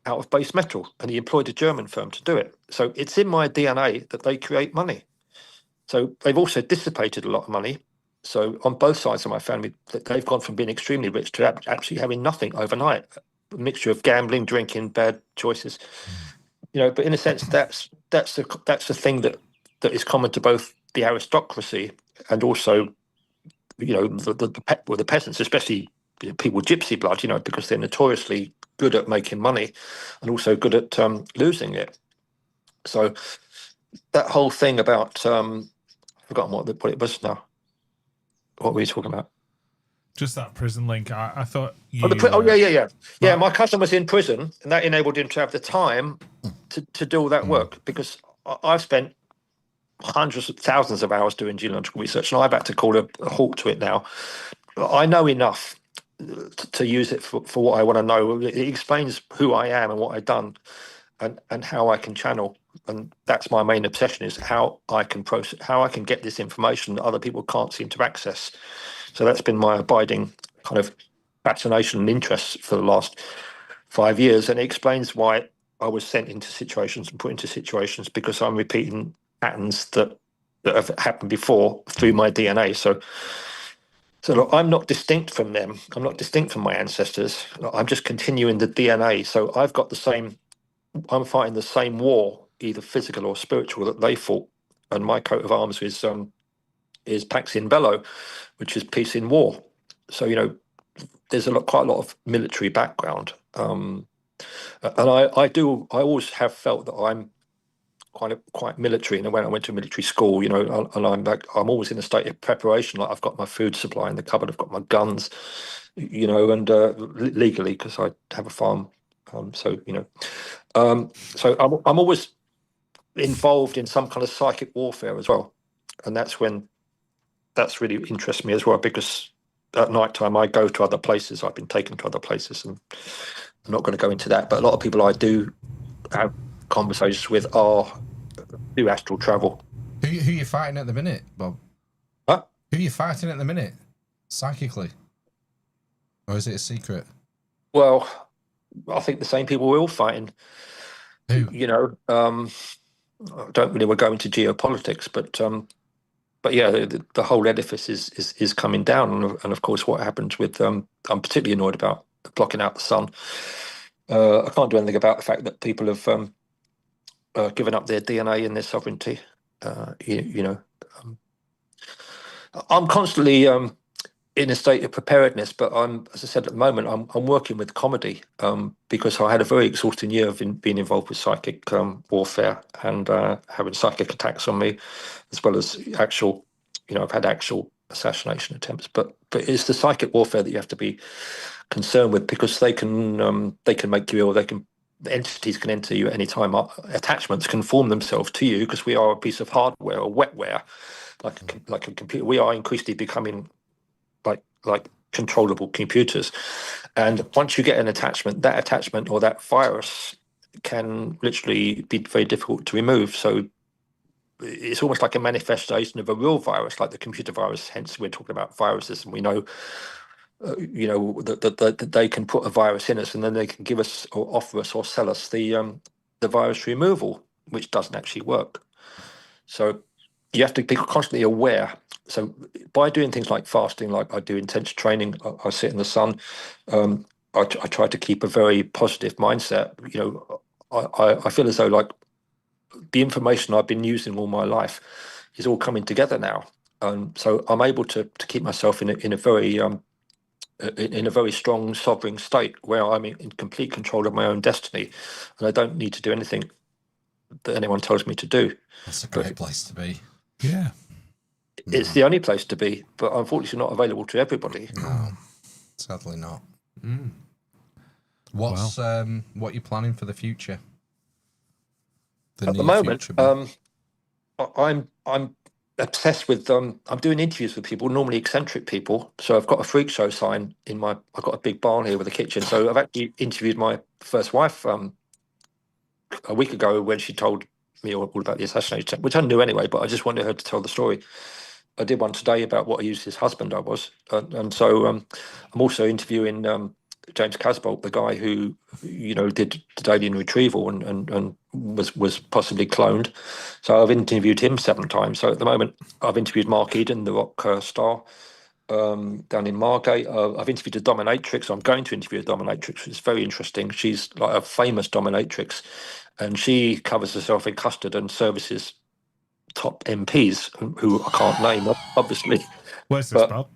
out of base metal, and he employed a German firm to do it. So it's in my DNA that they create money. So they've also dissipated a lot of money. So on both sides of my family, they've gone from being extremely rich to actually having nothing overnight. A mixture of gambling, drinking, bad choices. But in a sense, that's the thing that is common to both the aristocracy and also, the peasants, especially people with gypsy blood. Because they're notoriously good at making money and also good at losing it. So that whole thing about I've forgotten what it was now. What were you talking about? Just that prison link. I thought you. Yeah. My cousin was in prison, and that enabled him to have the time to do all that work, because I've spent hundreds of thousands of hours doing genealogical research, and I've had to call a halt to it now. I know enough to use it for what I want to know. It explains who I am and what I've done, and how I can channel. And that's my main obsession, is how I can process, how I can get this information that other people can't seem to access. So that's been my abiding kind of fascination and interest for the last 5 years. And it explains why I was sent into situations and put into situations, because I'm repeating patterns that have happened before through my DNA. So look, I'm not distinct from them. I'm not distinct from my ancestors. I'm just continuing the DNA. So I've got I'm fighting the same war, either physical or spiritual, that they fought. And my coat of arms is Pax in Bello, which is peace in war. So, there's quite a lot of military background. And I always have felt that I'm quite military. And when I went to military school, and I'm always in a state of preparation. Like, I've got my food supply in the cupboard, I've got my guns, and legally, because I have a farm. So I'm always involved in some kind of psychic warfare as well. And that's really interests me as well, because at night time I go to other places. I've been taken to other places, and I'm not going to go into that, but a lot of people I do have conversations with do astral travel. Who are you fighting at the minute, Bob? What? Who are you fighting at the minute, psychically? Or is it a secret? Well, I think the same people we're all fighting. Who? I don't really want to go into geopolitics, but yeah, the whole edifice is coming down, and of course, what happens with I'm particularly annoyed about blocking out the sun. I can't do anything about the fact that people have given up their DNA and their sovereignty. I'm constantly in a state of preparedness, but as I said, at the moment, I'm working with comedy, because I had a very exhausting year of being involved with psychic warfare and having psychic attacks on me, as well as actual, I've had actual assassination attempts. But it's the psychic warfare that you have to be concerned with, because they can make you ill. Entities can enter you at any time. Attachments can form themselves to you, because we are a piece of hardware or wetware, like a computer. We are increasingly becoming like controllable computers, and once you get an attachment, that attachment or that virus can literally be very difficult to remove. So it's almost like a manifestation of a real virus, like the computer virus. Hence, we're talking about viruses, and we know, that they can put a virus in us, and then they can give us or offer us or sell us the virus removal, which doesn't actually work. So you have to be constantly aware. So by doing things like fasting, like I do intense training, I sit in the sun. I try to keep a very positive mindset. I feel as though like the information I've been using all my life is all coming together now. So I'm able to keep myself in a very strong sovereign state where I'm in complete control of my own destiny, and I don't need to do anything that anyone tells me to do. That's a great place to be. Yeah. It's the only place to be, but unfortunately not available to everybody. No, sadly not. What's what you're planning for the future? At the moment, I'm obsessed with I'm doing interviews with people, normally eccentric people. So I've got a freak show sign I've got a big barn here with a kitchen. So I've actually interviewed my first wife a week ago when she told me all about the assassination, which I knew anyway, but I just wanted her to tell the story. I did one today about what a useless husband I was, and so I'm also interviewing James Casbolt, the guy who did the alien retrieval and was possibly cloned. So I've interviewed him 7 times. So at the moment, I've interviewed Mark Eden, the rock star, down in Margate. I've interviewed a dominatrix. I'm going to interview a dominatrix. It's very interesting. She's like a famous dominatrix, and she covers herself in custard and services top MPs who I can't name, obviously. Where's this, Bob?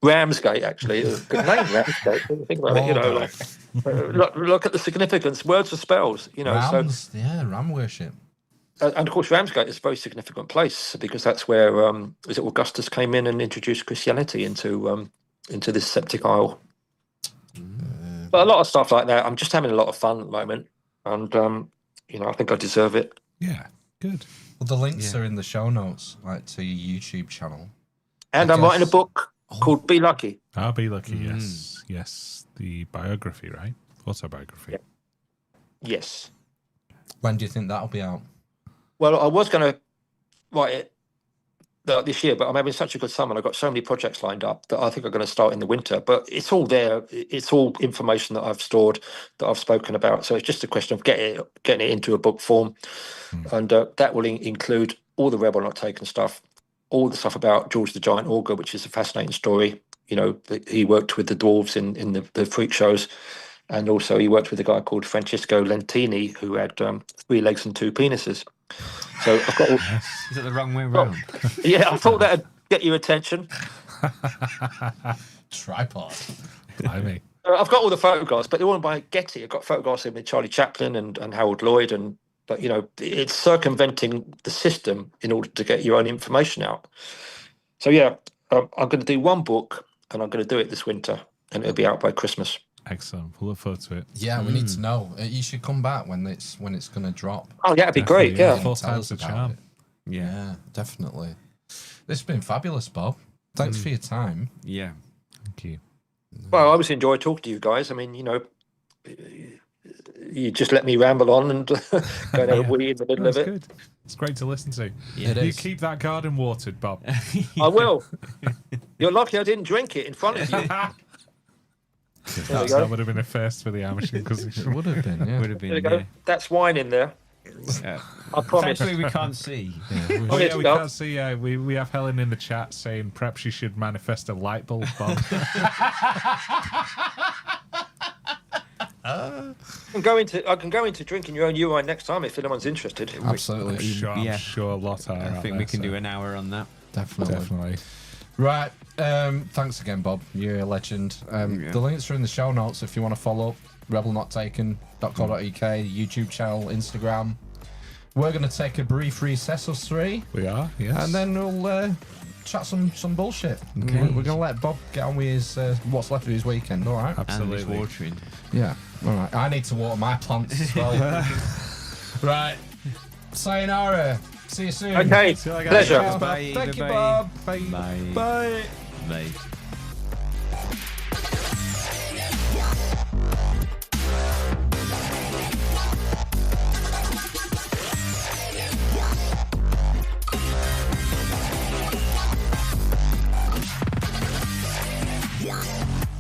Ramsgate, actually. Good name, Ramsgate. Think about it, look at the significance. Words are spells, Rams, Ram worship. And of course, Ramsgate is a very significant place because that's where Augustus came in and introduced Christianity into this septic isle. But a lot of stuff like that. I'm just having a lot of fun at the moment, and I think I deserve it. Yeah, good. Well, the links are in the show notes, like to your YouTube channel. And I'm writing a book called Be Lucky. I'll Be Lucky, yes. Yes, the biography, right? Autobiography. Yeah. Yes. When do you think that'll be out? Well, I was going to write it this year, but I'm having such a good summer and I've got so many projects lined up that I think I'm going to start in the winter. But it's all there. It's all information that I've stored, that I've spoken about. So it's just a question of getting it into a book form. And that will include all the Rebel Not Taken stuff, all the stuff about George the Giant Augur, which is a fascinating story. He worked with the dwarves in the freak shows. And also he worked with a guy called Francesco Lentini, who had 3 legs and 2 penises. So I've got all... Is it the wrong way around? Yeah, I thought that'd get your attention. Tripod. I mean, I've got all the photographs, but they're all by Getty. I've got photographs of Charlie Chaplin and Harold Lloyd, but it's circumventing the system in order to get your own information out. So yeah, I'm going to do one book, and I'm going to do it this winter, and it'll be out by Christmas. excellent. We'll look forward to it. Yeah, we need to know. You should come back when it's going to drop. Oh yeah, it'd be great. Yeah. Full time's a charm. Yeah, definitely. This has been fabulous, Bob. Thanks for your time. Yeah. Thank you. Well, I always enjoy talking to you guys. I mean, you just let me ramble on and go and have a wee in the middle of it. Good. It's great to listen to. Yeah. It You is. keep that garden watered, Bob. I will. You're lucky I didn't drink it in front of you. That would have been a first for the Amish Inquisition. Would have been, yeah. Would have There been. you go. That's wine in there. Yeah. I promise. Thankfully, we can't see. Oh Yes, yeah, we Bob. can't see. We have Helen in the chat saying perhaps you should manifest a light bulb, Bob. I can go into drinking your own urine next time if anyone's interested. Absolutely. I'm Yeah. sure a lot are. I think we can do an hour on that. Definitely. Right. Thanks again, Bob. You're a legend. The links are in the show notes if you want to follow up. rebelnottaken.co.uk, YouTube channel, Instagram. We're going to take a brief recess, us 3. We are, yes. And then we'll chat some bullshit. Okay. We're going to let Bob get on with his what's left of his weekend, all right? Absolutely. And it's watering. Yeah. All right. I need to water my plants as well. Right. Sayonara. See you soon. Okay, See you later. pleasure. Bye. Thank you, Bye. Bob. Bye. Bye. Bye. Bye. Bye.